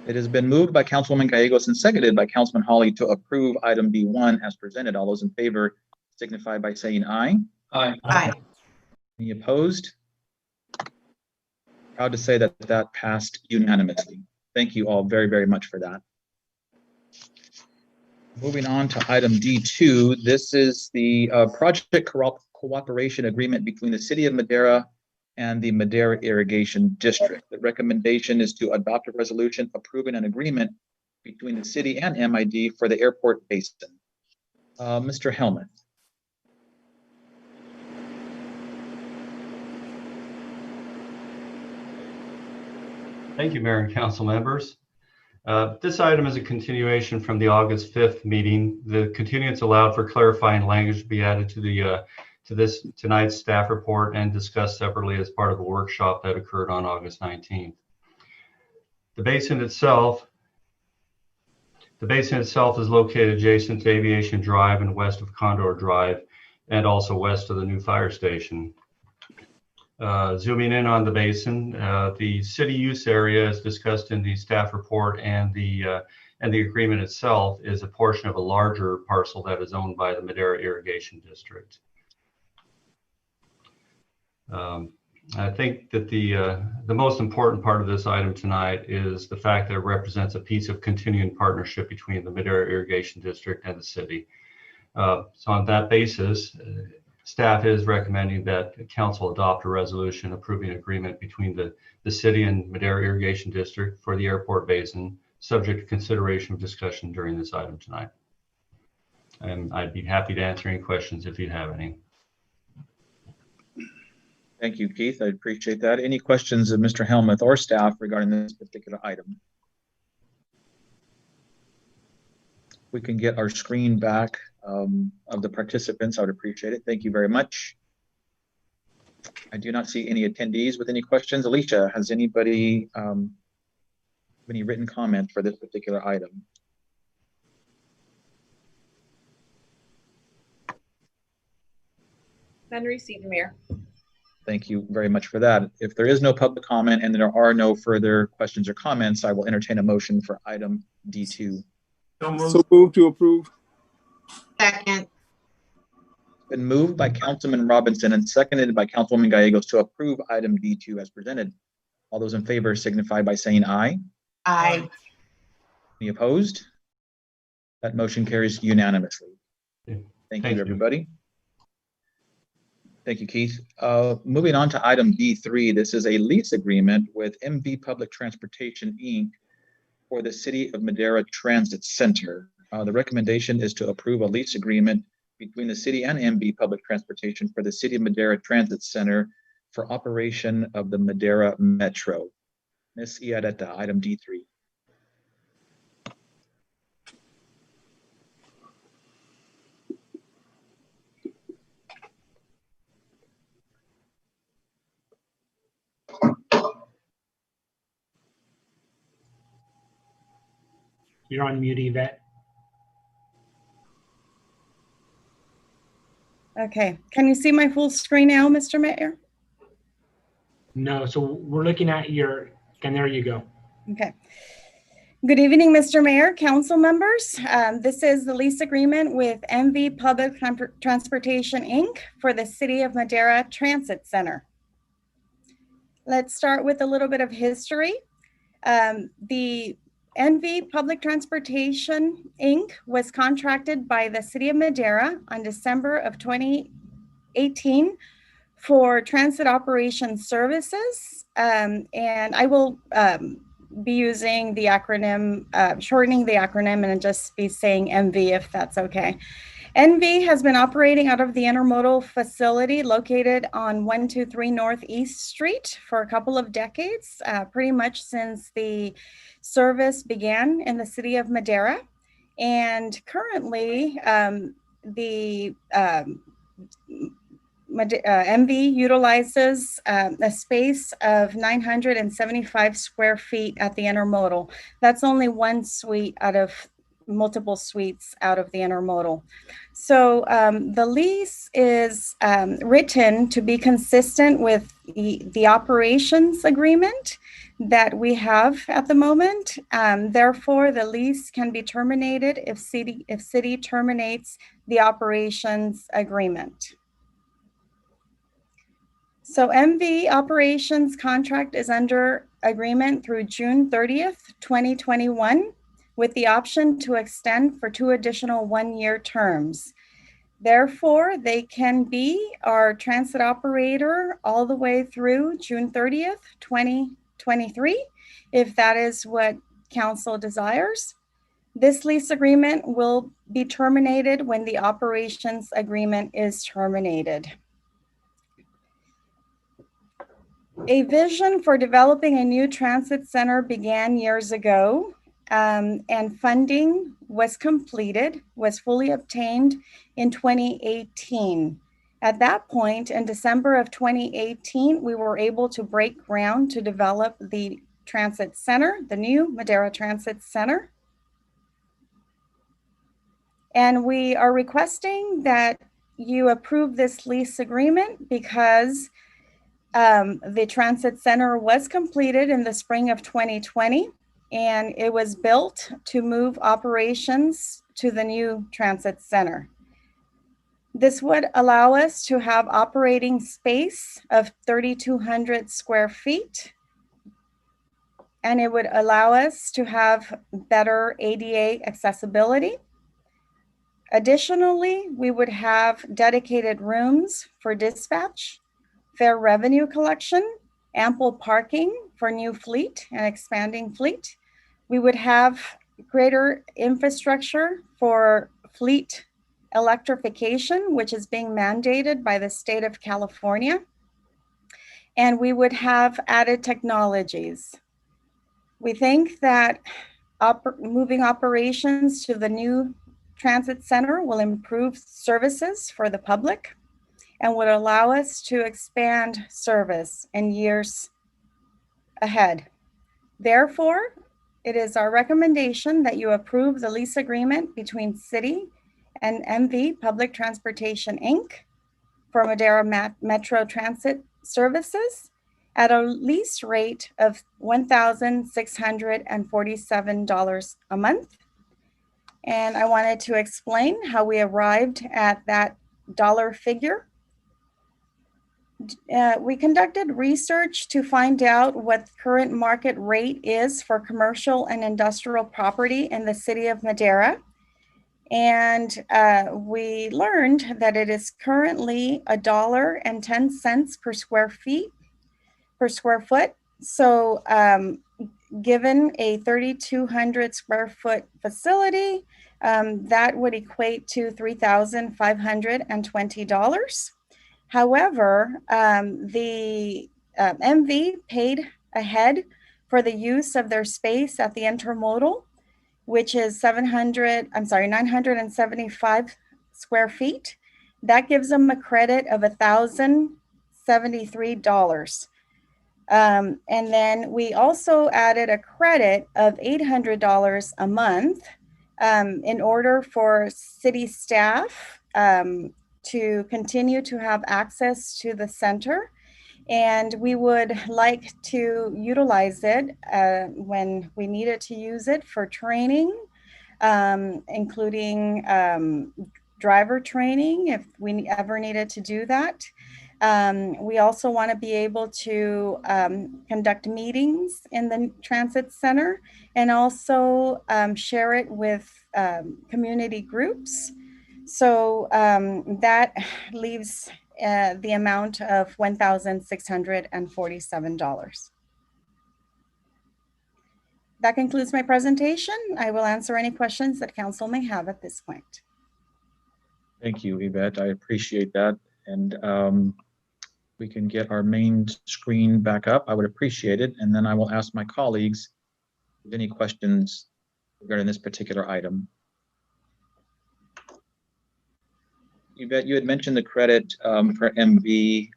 It has been moved by Councilwoman Gallegos and seconded by Councilman Hawley to approve item D1 as presented. All those in favor signify by saying aye. Aye. Aye. Any opposed? Proud to say that that passed unanimously. Thank you all very, very much for that. Moving on to item D2, this is the project cooperation agreement between the City of Madera and the Madera Irrigation District. The recommendation is to adopt a resolution approving an agreement between the city and MID for the airport basin. Mr. Helmuth. Thank you, Mayor and Council members. This item is a continuation from the August 5th meeting. The continuance allowed for clarifying language to be added to this tonight's staff report and discussed separately as part of a workshop that occurred on August 19th. The basin itself is located adjacent to Aviation Drive and west of Condor Drive, and also west of the new fire station. Zooming in on the basin, the city use area is discussed in the staff report, and the agreement itself is a portion of a larger parcel that is owned by the Madera Irrigation District. I think that the most important part of this item tonight is the fact that it represents a piece of continuing partnership between the Madera Irrigation District and the city. So on that basis, staff is recommending that the council adopt a resolution approving agreement between the city and Madera Irrigation District for the airport basin, subject to consideration of discussion during this item tonight. And I'd be happy to answer any questions if you have any. Thank you, Keith. I appreciate that. Any questions of Mr. Helmuth or staff regarding this particular item? We can get our screen back of the participants. I would appreciate it. Thank you very much. I do not see any attendees with any questions. Alicia, has anybody any written comment for this particular item? None received, Mayor. Thank you very much for that. If there is no public comment and there are no further questions or comments, I will entertain a motion for item D2. So move to approve. Second. Been moved by Councilman Robinson and seconded by Councilwoman Gallegos to approve item D2 as presented. All those in favor signify by saying aye. Aye. Any opposed? That motion carries unanimously. Thank you, everybody. Thank you, Keith. Moving on to item D3, this is a lease agreement with MV Public Transportation, Inc. for the City of Madera Transit Center. The recommendation is to approve a lease agreement between the city and MV Public Transportation for the City of Madera Transit Center for operation of the Madera Metro. Ms. Iareta, item D3. You're on mute, Yvette. Okay, can you see my full screen now, Mr. Mayor? No, so we're looking at your, and there you go. Okay. Good evening, Mr. Mayor, council members. This is the lease agreement with MV Public Transportation, Inc. for the City of Madera Transit Center. Let's start with a little bit of history. The MV Public Transportation, Inc. was contracted by the City of Madera on December of 2018 for transit operation services, and I will be using the acronym, shortening the acronym, and just be saying MV if that's okay. NV has been operating out of the intermodal facility located on 123 Northeast Street for a couple of decades, pretty much since the service began in the city of Madera. And currently, the MV utilizes a space of 975 square feet at the intermodal. That's only one suite out of multiple suites out of the intermodal. So the lease is written to be consistent with the operations agreement that we have at the moment. Therefore, the lease can be terminated if city terminates the operations agreement. So MV operations contract is under agreement through June 30th, 2021, with the option to extend for 2 additional 1-year terms. Therefore, they can be our transit operator all the way through June 30th, 2023, if that is what council desires. This lease agreement will be terminated when the operations agreement is terminated. A vision for developing a new transit center began years ago, and funding was completed, was fully obtained in 2018. At that point, in December of 2018, we were able to break ground to develop the transit center, the new Madera Transit Center. And we are requesting that you approve this lease agreement because the transit center was completed in the spring of 2020, and it was built to move operations to the new transit center. This would allow us to have operating space of 3,200 square feet, and it would allow us to have better ADA accessibility. Additionally, we would have dedicated rooms for dispatch, fair revenue collection, ample parking for new fleet and expanding fleet. We would have greater infrastructure for fleet electrification, which is being mandated by the state of California. And we would have added technologies. We think that moving operations to the new transit center will improve services for the public and would allow us to expand service in years ahead. Therefore, it is our recommendation that you approve the lease agreement between City and MV Public Transportation, Inc. for Madera Metro Transit Services at a lease rate of $1,647 a month. And I wanted to explain how we arrived at that dollar figure. We conducted research to find out what current market rate is for commercial and industrial property in the city of Madera. And we learned that it is currently $1.10 per square foot. So given a 3,200 square foot facility, that would equate to $3,520. However, the MV paid ahead for the use of their space at the intermodal, which is 975 square feet. That gives them a credit of $1,073. And then we also added a credit of $800 a month in order for city staff to continue to have access to the center. And we would like to utilize it when we needed to use it for training, including driver training if we ever needed to do that. We also want to be able to conduct meetings in the transit center and also share it with community groups. So that leaves the amount of $1,647. That concludes my presentation. I will answer any questions that council may have at this point. Thank you, Yvette. I appreciate that. And we can get our main screen back up. I would appreciate it. And then I will ask my colleagues if any questions regarding this particular item. Yvette, you had mentioned the credit for MV.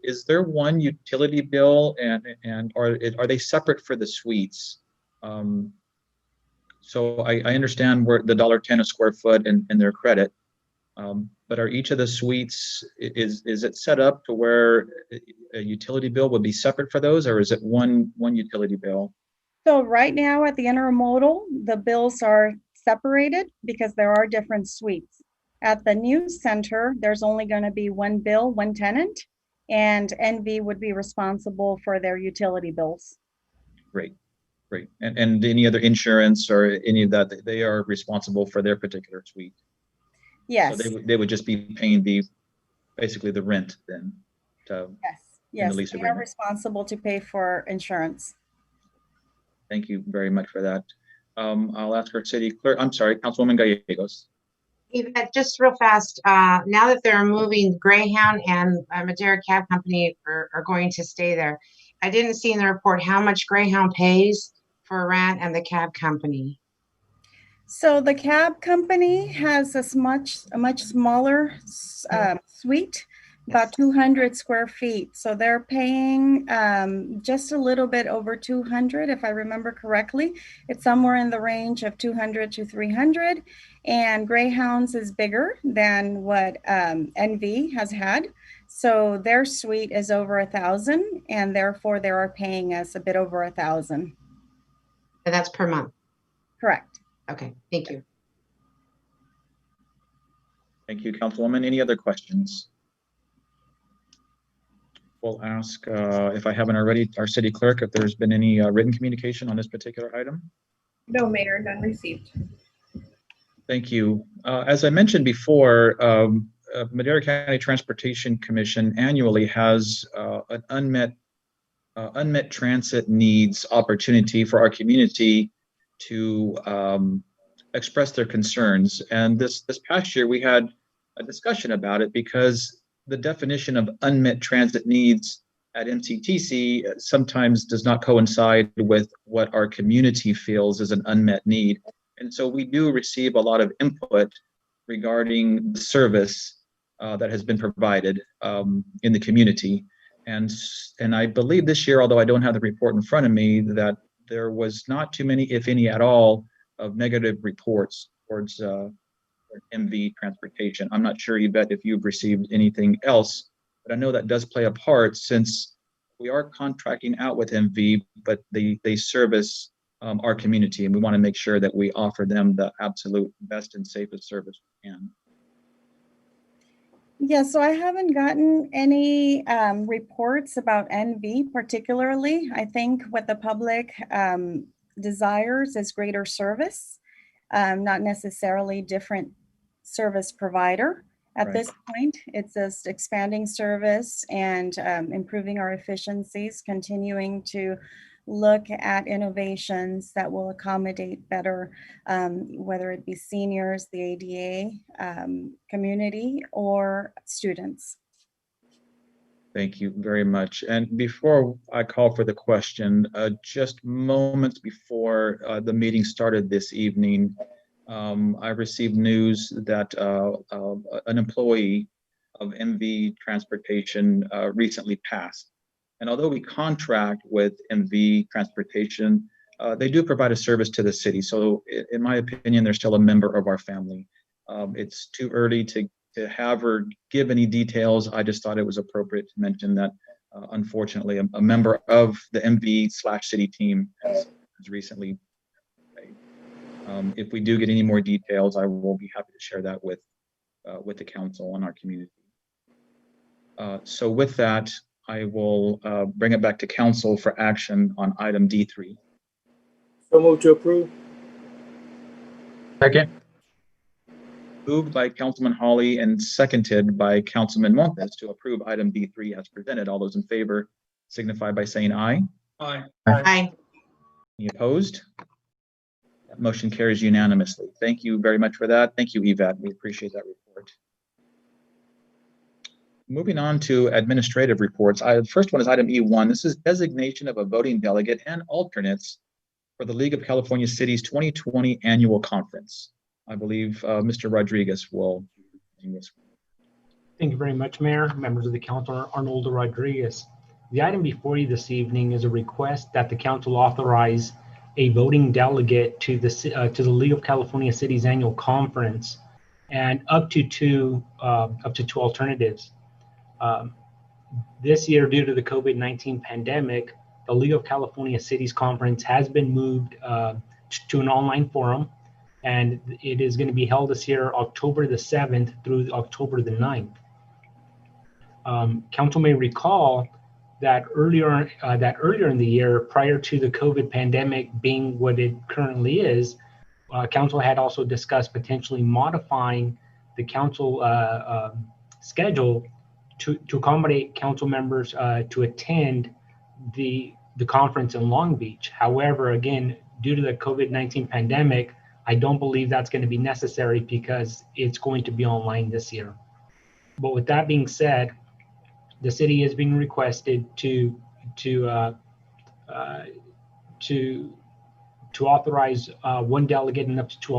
Is there one utility bill and are they separate for the suites? So I understand where the $1.10 a square foot and their credit, but are each of the suites, is it set up to where a utility bill would be separate for those, or is it one utility bill? So right now at the intermodal, the bills are separated because there are different suites. At the new center, there's only going to be one bill, one tenant, and NV would be responsible for their utility bills. Great. Great. And any other insurance or any of that, they are responsible for their particular suite. Yes. So they would just be paying basically the rent then. Yes, the lease they are agreement. responsible to pay for insurance. Thank you very much for that. I'll ask our city clerk. I'm sorry, Councilwoman Gallegos. Yvette, just real fast, now that they're moving, Greyhound and Madera Cab Company are going to stay there. I didn't see in the report how much Greyhound pays for rent and the cab company. So the cab company has a much smaller suite, about 200 square feet. So they're paying just a little bit over 200, if I remember correctly. It's somewhere in the range of 200 to 300. And Greyhound's is bigger than what NV has had. So their suite is over 1,000, and therefore they are paying us a bit over 1,000. And that's per month? Correct. Okay, thank you. Thank you, Councilwoman. Any other questions? We'll ask, if I haven't already, our city clerk, if there's been any written communication on this particular item. No, Mayor, none received. Thank you. As I mentioned before, Madera County Transportation Commission annually has an unmet transit needs opportunity for our community to express their concerns. And this past year, we had a discussion about it because the definition of unmet transit needs at MCTC sometimes does not coincide with what our community feels is an unmet need. And so we do receive a lot of input regarding the service that has been provided in the community. And I believe this year, although I don't have the report in front of me, that there was not too many, if any at all, of negative reports towards MV transportation. I'm not sure, Yvette, if you've received anything else, but I know that does play a part since we are contracting out with MV, but they service our community, and we want to make sure that we offer them the absolute best and safest service we can. Yeah, so I haven't gotten any reports about NV particularly. I think what the public desires is greater service, not necessarily different service provider. At this point, it's just expanding service and improving our efficiencies, continuing to look at innovations that will accommodate better, whether it be seniors, the ADA community, or students. Thank you very much. And before I call for the question, just moments before the meeting started this evening, I received news that an employee of MV Transportation recently passed. And although we contract with MV Transportation, they do provide a service to the city. So in my opinion, they're still a member of our family. It's too early to have or give any details. I just thought it was appropriate to mention that unfortunately a member of the MV/city team has recently died. If we do get any more details, I will be happy to share that with the council and our community. So with that, I will bring it back to council for action on item D3. So move to approve. Second. Moved by Councilman Hawley and seconded by Councilman Montes to approve item D3 as presented. All those in favor signify by saying aye. Aye. Aye. Any opposed? That motion carries unanimously. Thank you very much for that. Thank you, Yvette. We appreciate that report. Moving on to administrative reports. The first one is item E1. This is designation of a voting delegate and alternates for the League of California Cities 2020 annual conference. I believe Mr. Rodriguez will name this. Thank you very much, Mayor, members of the council. Arnold Rodriguez. The item before you this evening is a request that the council authorize a voting delegate to the League of California Cities annual conference, and up to two alternatives. This year, due to the COVID-19 pandemic, the League of California Cities conference has been moved to an online forum, and it is going to be held this year, October the 7th through October the 9th. Council may recall that earlier in the year, prior to the COVID pandemic being what it currently is, council had also discussed potentially modifying the council schedule to accommodate council members to attend the conference in Long Beach. However, again, due to the COVID-19 pandemic, I don't believe that's going to be necessary because it's going to be online this year. But with that being said, the city is being requested to authorize one delegate and up to two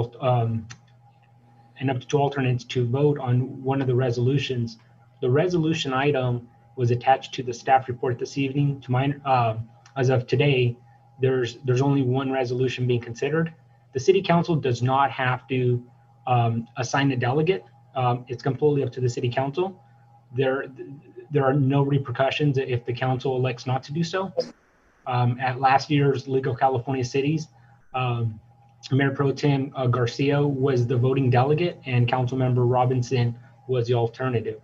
alternates to vote on one of the resolutions. The resolution item was attached to the staff report this evening. To my, as of today, there's only one resolution being considered. The city council does not have to assign a delegate. It's completely up to the city council. There are no repercussions if the council elects not to do so. At last year's League of California Cities, Mayor Pro Tem Garcia was the voting delegate and Councilmember Robinson was the alternative.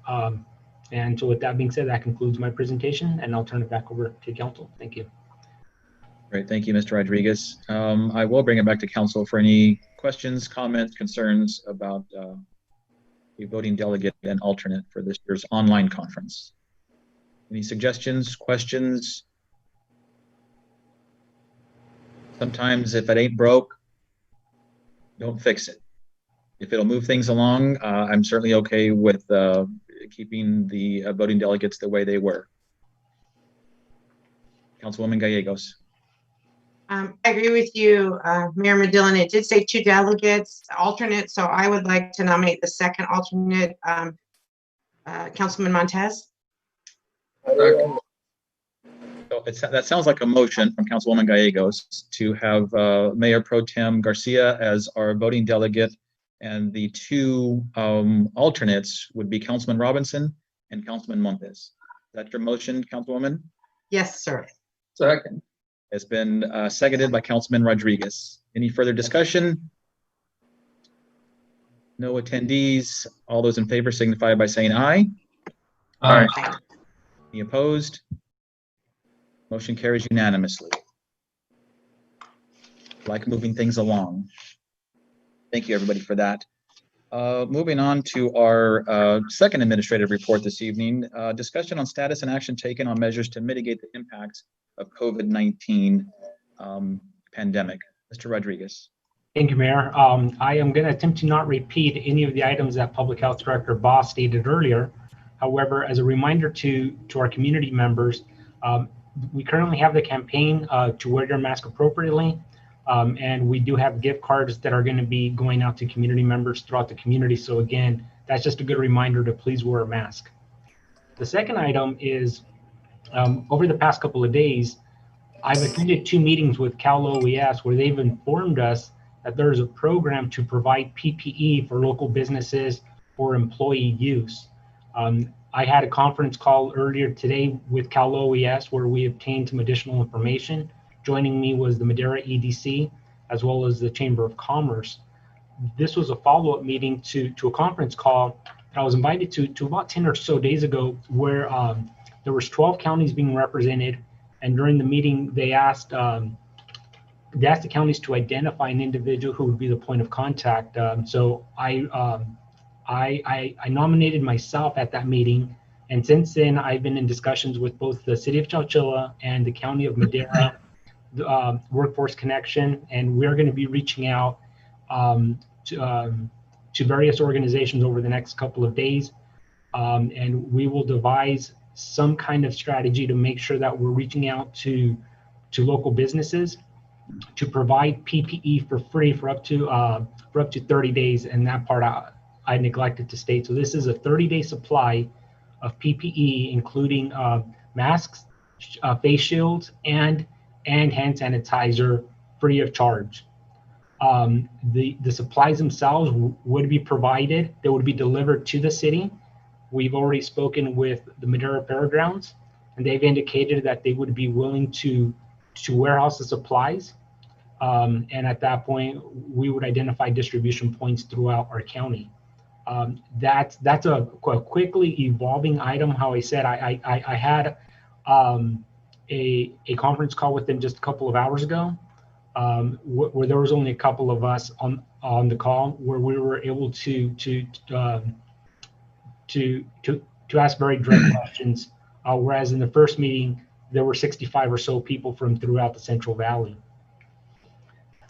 And so with that being said, that concludes my presentation, and I'll turn it back over to council. Thank you. Great, thank you, Mr. Rodriguez. I will bring it back to council for any questions, comments, concerns about the voting delegate and alternate for this year's online conference. Any suggestions, questions? Sometimes if it ain't broke, don't fix it. If it'll move things along, I'm certainly okay with keeping the voting delegates the way they were. Councilwoman Gallegos. I agree with you, Mayor Medillin. It did say two delegates, alternates, so I would like to nominate the second alternate, Councilman Montes. So that sounds like a motion from Councilwoman Gallegos to have Mayor Pro Tem Garcia as our voting delegate, and the two alternates would be Councilman Robinson and Councilman Montes. Is that your motion, Councilwoman? Yes, sir. Second. It's been seconded by Councilman Rodriguez. Any further discussion? No attendees. All those in favor signify by saying aye. Aye. Any opposed? Motion carries unanimously. Like moving things along. Thank you, everybody, for that. Moving on to our second administrative report this evening, discussion on status and action taken on measures to mitigate the impacts of COVID-19 pandemic. Mr. Rodriguez. Thank you, Mayor. I am going to attempt to not repeat any of the items that Public Health Director Boss stated earlier. However, as a reminder to our community members, we currently have the campaign to wear your mask appropriately. And we do have gift cards that are going to be going out to community members throughout the community. So again, that's just a good reminder to please wear a mask. The second item is, over the past couple of days, I've attended 2 meetings with Cal OES where they've informed us that there is a program to provide PPE for local businesses for employee use. I had a conference call earlier today with Cal OES where we obtained some additional information. Joining me was the Madera EDC, as well as the Chamber of Commerce. This was a follow-up meeting to a conference call that I was invited to about 10 or so days ago, where there was 12 counties being represented, and during the meeting, they asked the counties to identify an individual who would be the point of contact. So I I nominated myself at that meeting, and since then I've been in discussions with both the City of Chowchilla and the County of Madera, the Workforce Connection, and we're going to be reaching out to various organizations over the next couple of days, and we will devise some kind of strategy to make sure that we're reaching out to local businesses to provide PPE for free for up to 30 days, and that part I neglected to state. So this is a 30-day supply of PPE, including masks, face shields, and hand sanitizer, free of charge. The supplies themselves would be provided. They would be delivered to the city. We've already spoken with the Madera Fairgrounds, and they've indicated that they would be willing to warehouse the supplies. And at that point, we would identify distribution points throughout our county. That's a quickly evolving item. How I said, I had a conference call with them just a couple of hours ago, where there was only a couple of us on the call, where we were able to ask very direct questions. Whereas in the first meeting, there were 65 or so people from throughout the Central Valley.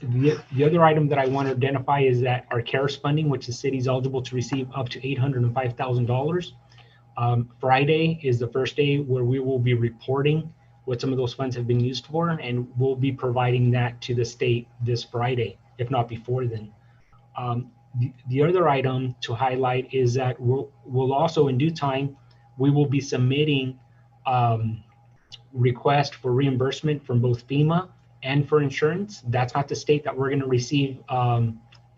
The other item that I want to identify is that our CARES funding, which the city is eligible to receive up to $805,000. Friday is the first day where we will be reporting what some of those funds have been used for, and we'll be providing that to the state this Friday, if not before then. The other item to highlight is that we'll also, in due time, we will be submitting request for reimbursement from both FEMA and for insurance. That's not to state that we're going to receive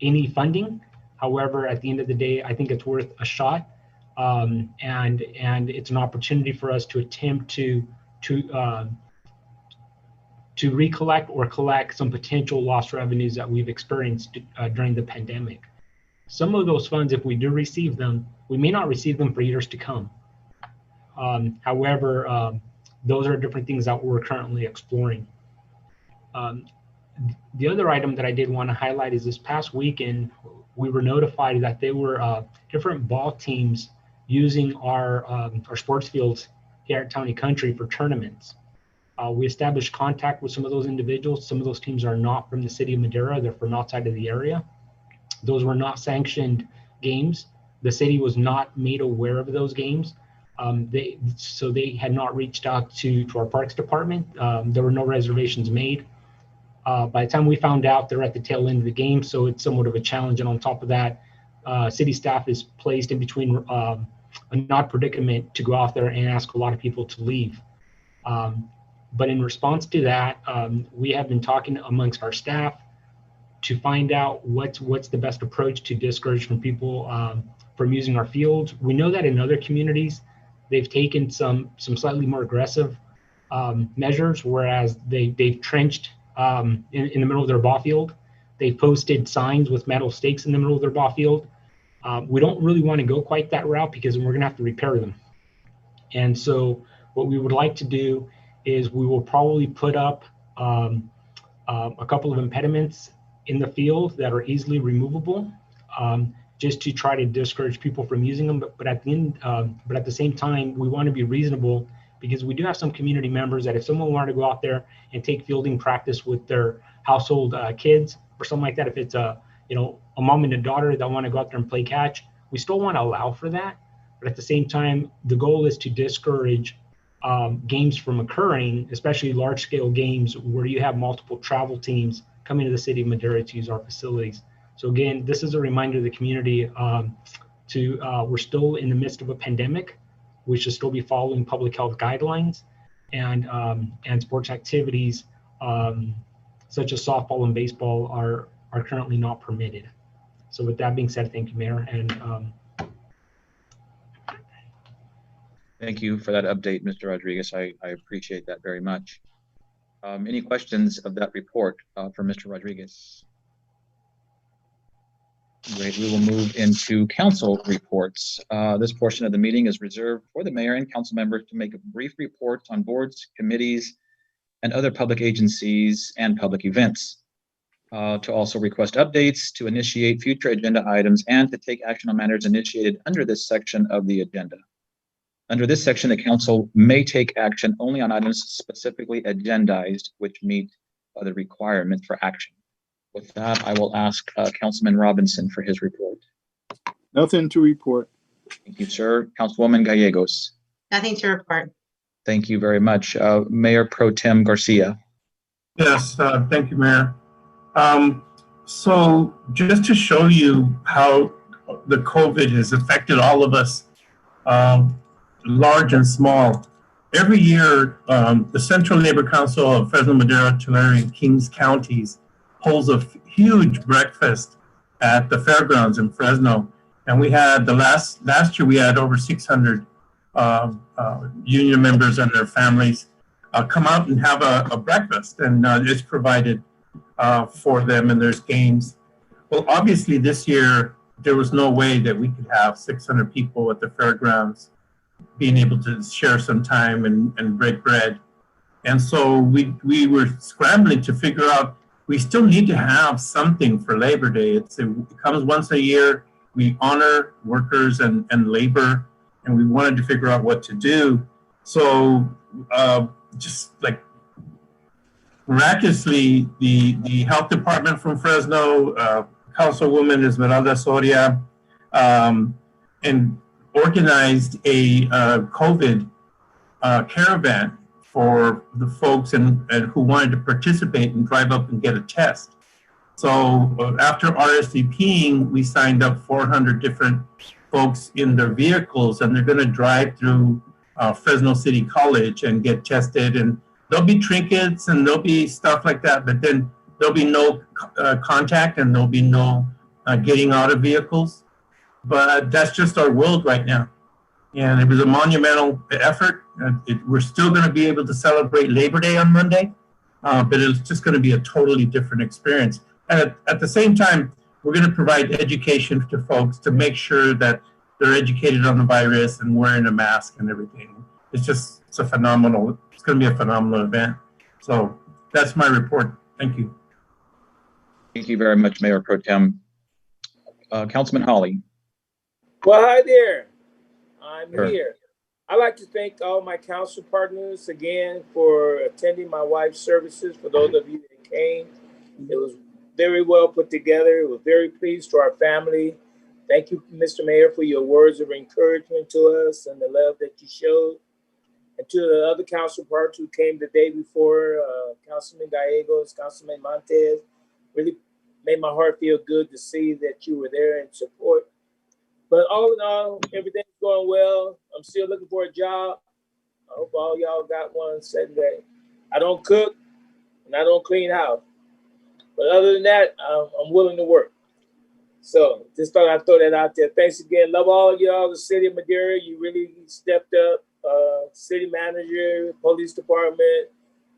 any funding. However, at the end of the day, I think it's worth a shot, and it's an opportunity for us to attempt to recollect or collect some potential lost revenues that we've experienced during the pandemic. Some of those funds, if we do receive them, we may not receive them for years to come. However, those are different things that we're currently exploring. The other item that I did want to highlight is this past weekend, we were notified that there were different ball teams using our sports fields here at Town and Country for tournaments. We established contact with some of those individuals. Some of those teams are not from the city of Madera. They're from outside of the area. Those were not sanctioned games. The city was not made aware of those games. So they had not reached out to our parks department. There were no reservations made. By the time we found out, they're at the tail end of the game, so it's somewhat of a challenge. And on top of that, city staff is placed in between a odd predicament to go out there and ask a lot of people to leave. But in response to that, we have been talking amongst our staff to find out what's the best approach to discourage from people from using our fields. We know that in other communities, they've taken some slightly more aggressive measures, whereas they've trenched in the middle of their ball field. They posted signs with metal stakes in the middle of their ball field. We don't really want to go quite that route because we're going to have to repair them. And so what we would like to do is we will probably put up a couple of impediments in the field that are easily removable, just to try to discourage people from using them. But at the same time, we want to be reasonable, because we do have some community members that if someone wanted to go out there and take fielding practice with their household kids or something like that, if it's a mom and a daughter that want to go out there and play catch, we still want to allow for that. But at the same time, the goal is to discourage games from occurring, especially large scale games where you have multiple travel teams coming to the city of Madera to use our facilities. So again, this is a reminder to the community we're still in the midst of a pandemic. We should still be following public health guidelines, and sports activities such as softball and baseball are currently not permitted. So with that being said, thank you, Mayor. And thank you for that update, Mr. Rodriguez. I appreciate that very much. Any questions of that report for Mr. Rodriguez? Great. We will move into council reports. This portion of the meeting is reserved for the mayor and council members to make a brief report on boards, committees, and other public agencies and public events. to also request updates, to initiate future agenda items, and to take action on matters initiated under this section of the agenda. Under this section, the council may take action only on items specifically agendized, which meet the requirements for action. With that, I will ask Councilman Robinson for his report. Nothing to report. Thank you, sir. Councilwoman Gallegos. Nothing to report. Thank you very much. Mayor Pro Tem Garcia. Yes, thank you, Mayor. So just to show you how the COVID has affected all of us, large and small, every year, the Central Labor Council of Fresno, Madera, Tulare, and Kings counties holds a huge breakfast at the fairgrounds in Fresno. And we had last year, we had over 600 union members and their families come out and have a breakfast, and it's provided for them, and there's games. Well, obviously this year, there was no way that we could have 600 people at the fairgrounds being able to share some time and break bread. And so we were scrambling to figure out, we still need to have something for Labor Day. It comes once a year. We honor workers and labor, and we wanted to figure out what to do. So just like miraculously, the health department from Fresno, Councilwoman Esmeralda Soria, and organized a COVID caravan for the folks and who wanted to participate and drive up and get a test. So after RSVPing, we signed up 400 different folks in their vehicles, and they're going to drive through Fresno City College and get tested. And there'll be trinkets and there'll be stuff like that, but then there'll be no contact and there'll be no getting out of vehicles. But that's just our world right now. And it was a monumental effort. We're still going to be able to celebrate Labor Day on Monday, but it's just going to be a totally different experience. And at the same time, we're going to provide education to folks to make sure that they're educated on the virus and wearing a mask and everything. It's going to be a phenomenal event. So that's my report. Thank you. Thank you very much, Mayor Pro Tem. Councilman Hawley. Well, hi there. I'm Sure. here. I'd like to thank all my council partners again for attending my wife's services. For those of you that came, it was very well put together. We're very pleased to our family. Thank you, Mr. Mayor, for your words of encouragement to us and the love that you showed. And to the other council partners who came the day before, Councilman Gallegos, Councilman Montez, really made my heart feel good to see that you were there in support. But all in all, everything's going well. I'm still looking for a job. I hope all y'all got one set today. I don't cook and I don't clean house. But other than that, I'm willing to work. So just thought I'd throw that out there. Thanks again. Love all of y'all. The city of Madera, you really stepped up. City manager, police department,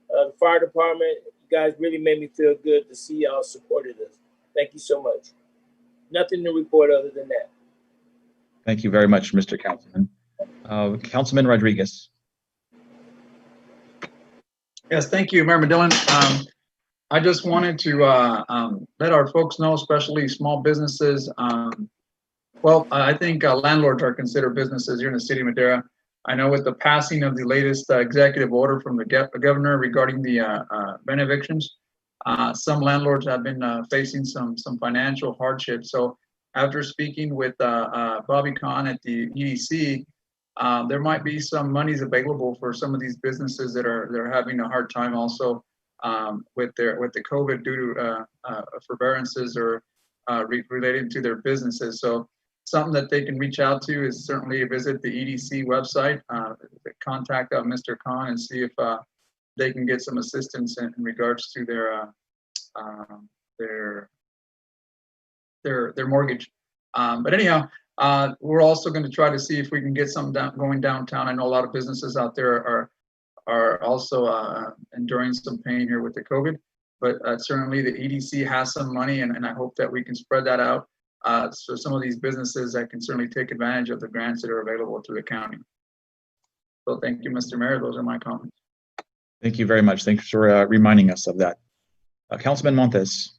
the fire department. You guys really made me feel good to see y'all supported us. Thank you so much. Nothing to report other than that. Thank you very much, Mr. Councilman. Councilman Rodriguez. Yes, thank you, Mayor Medellin. I just wanted to let our folks know, especially small businesses. Well, I think landlords are considered businesses here in the city of Madera. I know with the passing of the latest executive order from the governor regarding the rent evictions, some landlords have been facing some financial hardship. So after speaking with Bobby Kahn at the EDC, there might be some monies available for some of these businesses that are having a hard time also with the COVID due to forbearances or related to their businesses. So something that they can reach out to is certainly visit the EDC website, contact Mr. Kahn and see if they can get some assistance in regards to their mortgage. But anyhow, we're also going to try to see if we can get some going downtown. I know a lot of businesses out there are also enduring some pain here with the COVID, but certainly the EDC has some money, and I hope that we can spread that out. So some of these businesses that can certainly take advantage of the grants that are available through the county. So thank you, Mr. Mayor. Those are my comments. Thank you very much. Thanks for reminding us of that. Councilman Montes.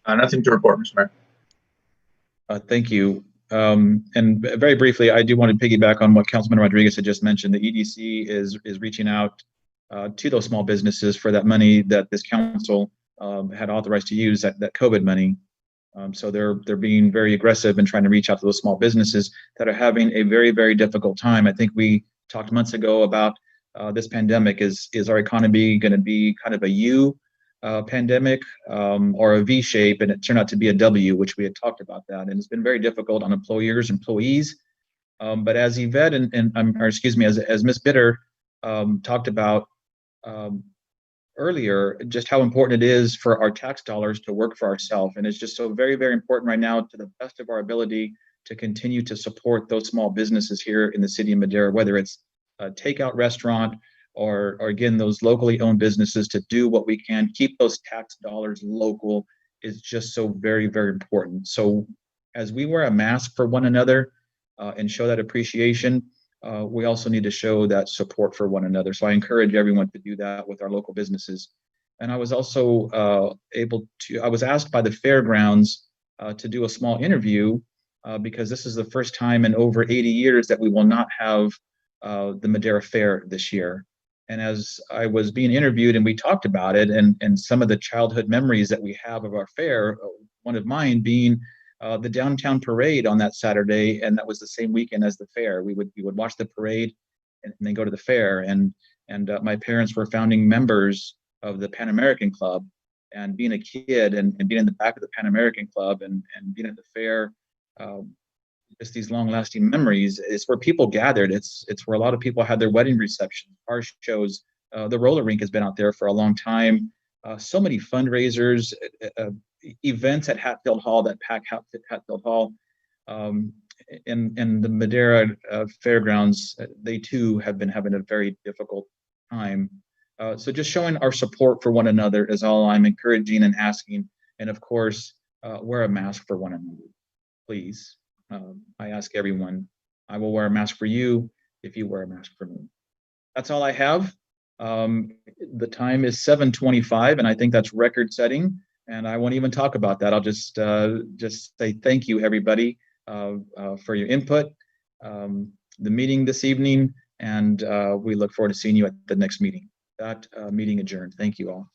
Nothing to report, Mr. Mayor. Thank you. And very briefly, I do want to piggyback on what Councilman Rodriguez had just mentioned. The EDC is reaching out to those small businesses for that money that this council had authorized to use, that COVID money. So they're being very aggressive in trying to reach out to those small businesses that are having a very, very difficult time. I think we talked months ago about this pandemic. Is our economy going to be kind of a U pandemic or a V shape? And it turned out to be a W, which we had talked about that. And it's been very difficult on employers, employees. But as Yvette or excuse me, as Ms. Bitter talked about earlier, just how important it is for our tax dollars to work for ourselves. And it's just so very, very important right now, to the best of our ability, to continue to support those small businesses here in the city of Madera, whether it's a takeout restaurant or again, those locally owned businesses. To do what we can, keep those tax dollars local, is just so very, very important. So as we wear a mask for one another and show that appreciation, we also need to show that support for one another. So I encourage everyone to do that with our local businesses. And I was also I was asked by the fairgrounds to do a small interview because this is the first time in over 80 years that we will not have the Madera Fair this year. And as I was being interviewed and we talked about it and some of the childhood memories that we have of our fair, one of mine being the downtown parade on that Saturday, and that was the same weekend as the fair. We would watch the parade and then go to the fair. And my parents were founding members of the Pan American Club, and being a kid and being in the back of the Pan American Club and being at the fair, just these long-lasting memories. It's where people gathered. It's where a lot of people had their wedding receptions, car shows. The roller rink has been out there for a long time. So many fundraisers, events at Hatfield Hall that pack Hatfield Hall, and the Madera Fairgrounds. They too have been having a very difficult time. So just showing our support for one another is all I'm encouraging and asking. And of course, wear a mask for one another, please. I ask everyone. I will wear a mask for you if you wear a mask for me. That's all I have. The time is 7:25, and I think that's record setting. And I won't even talk about that. I'll just say thank you, everybody, for your input, the meeting this evening, and we look forward to seeing you at the next meeting. That meeting adjourned. Thank you all.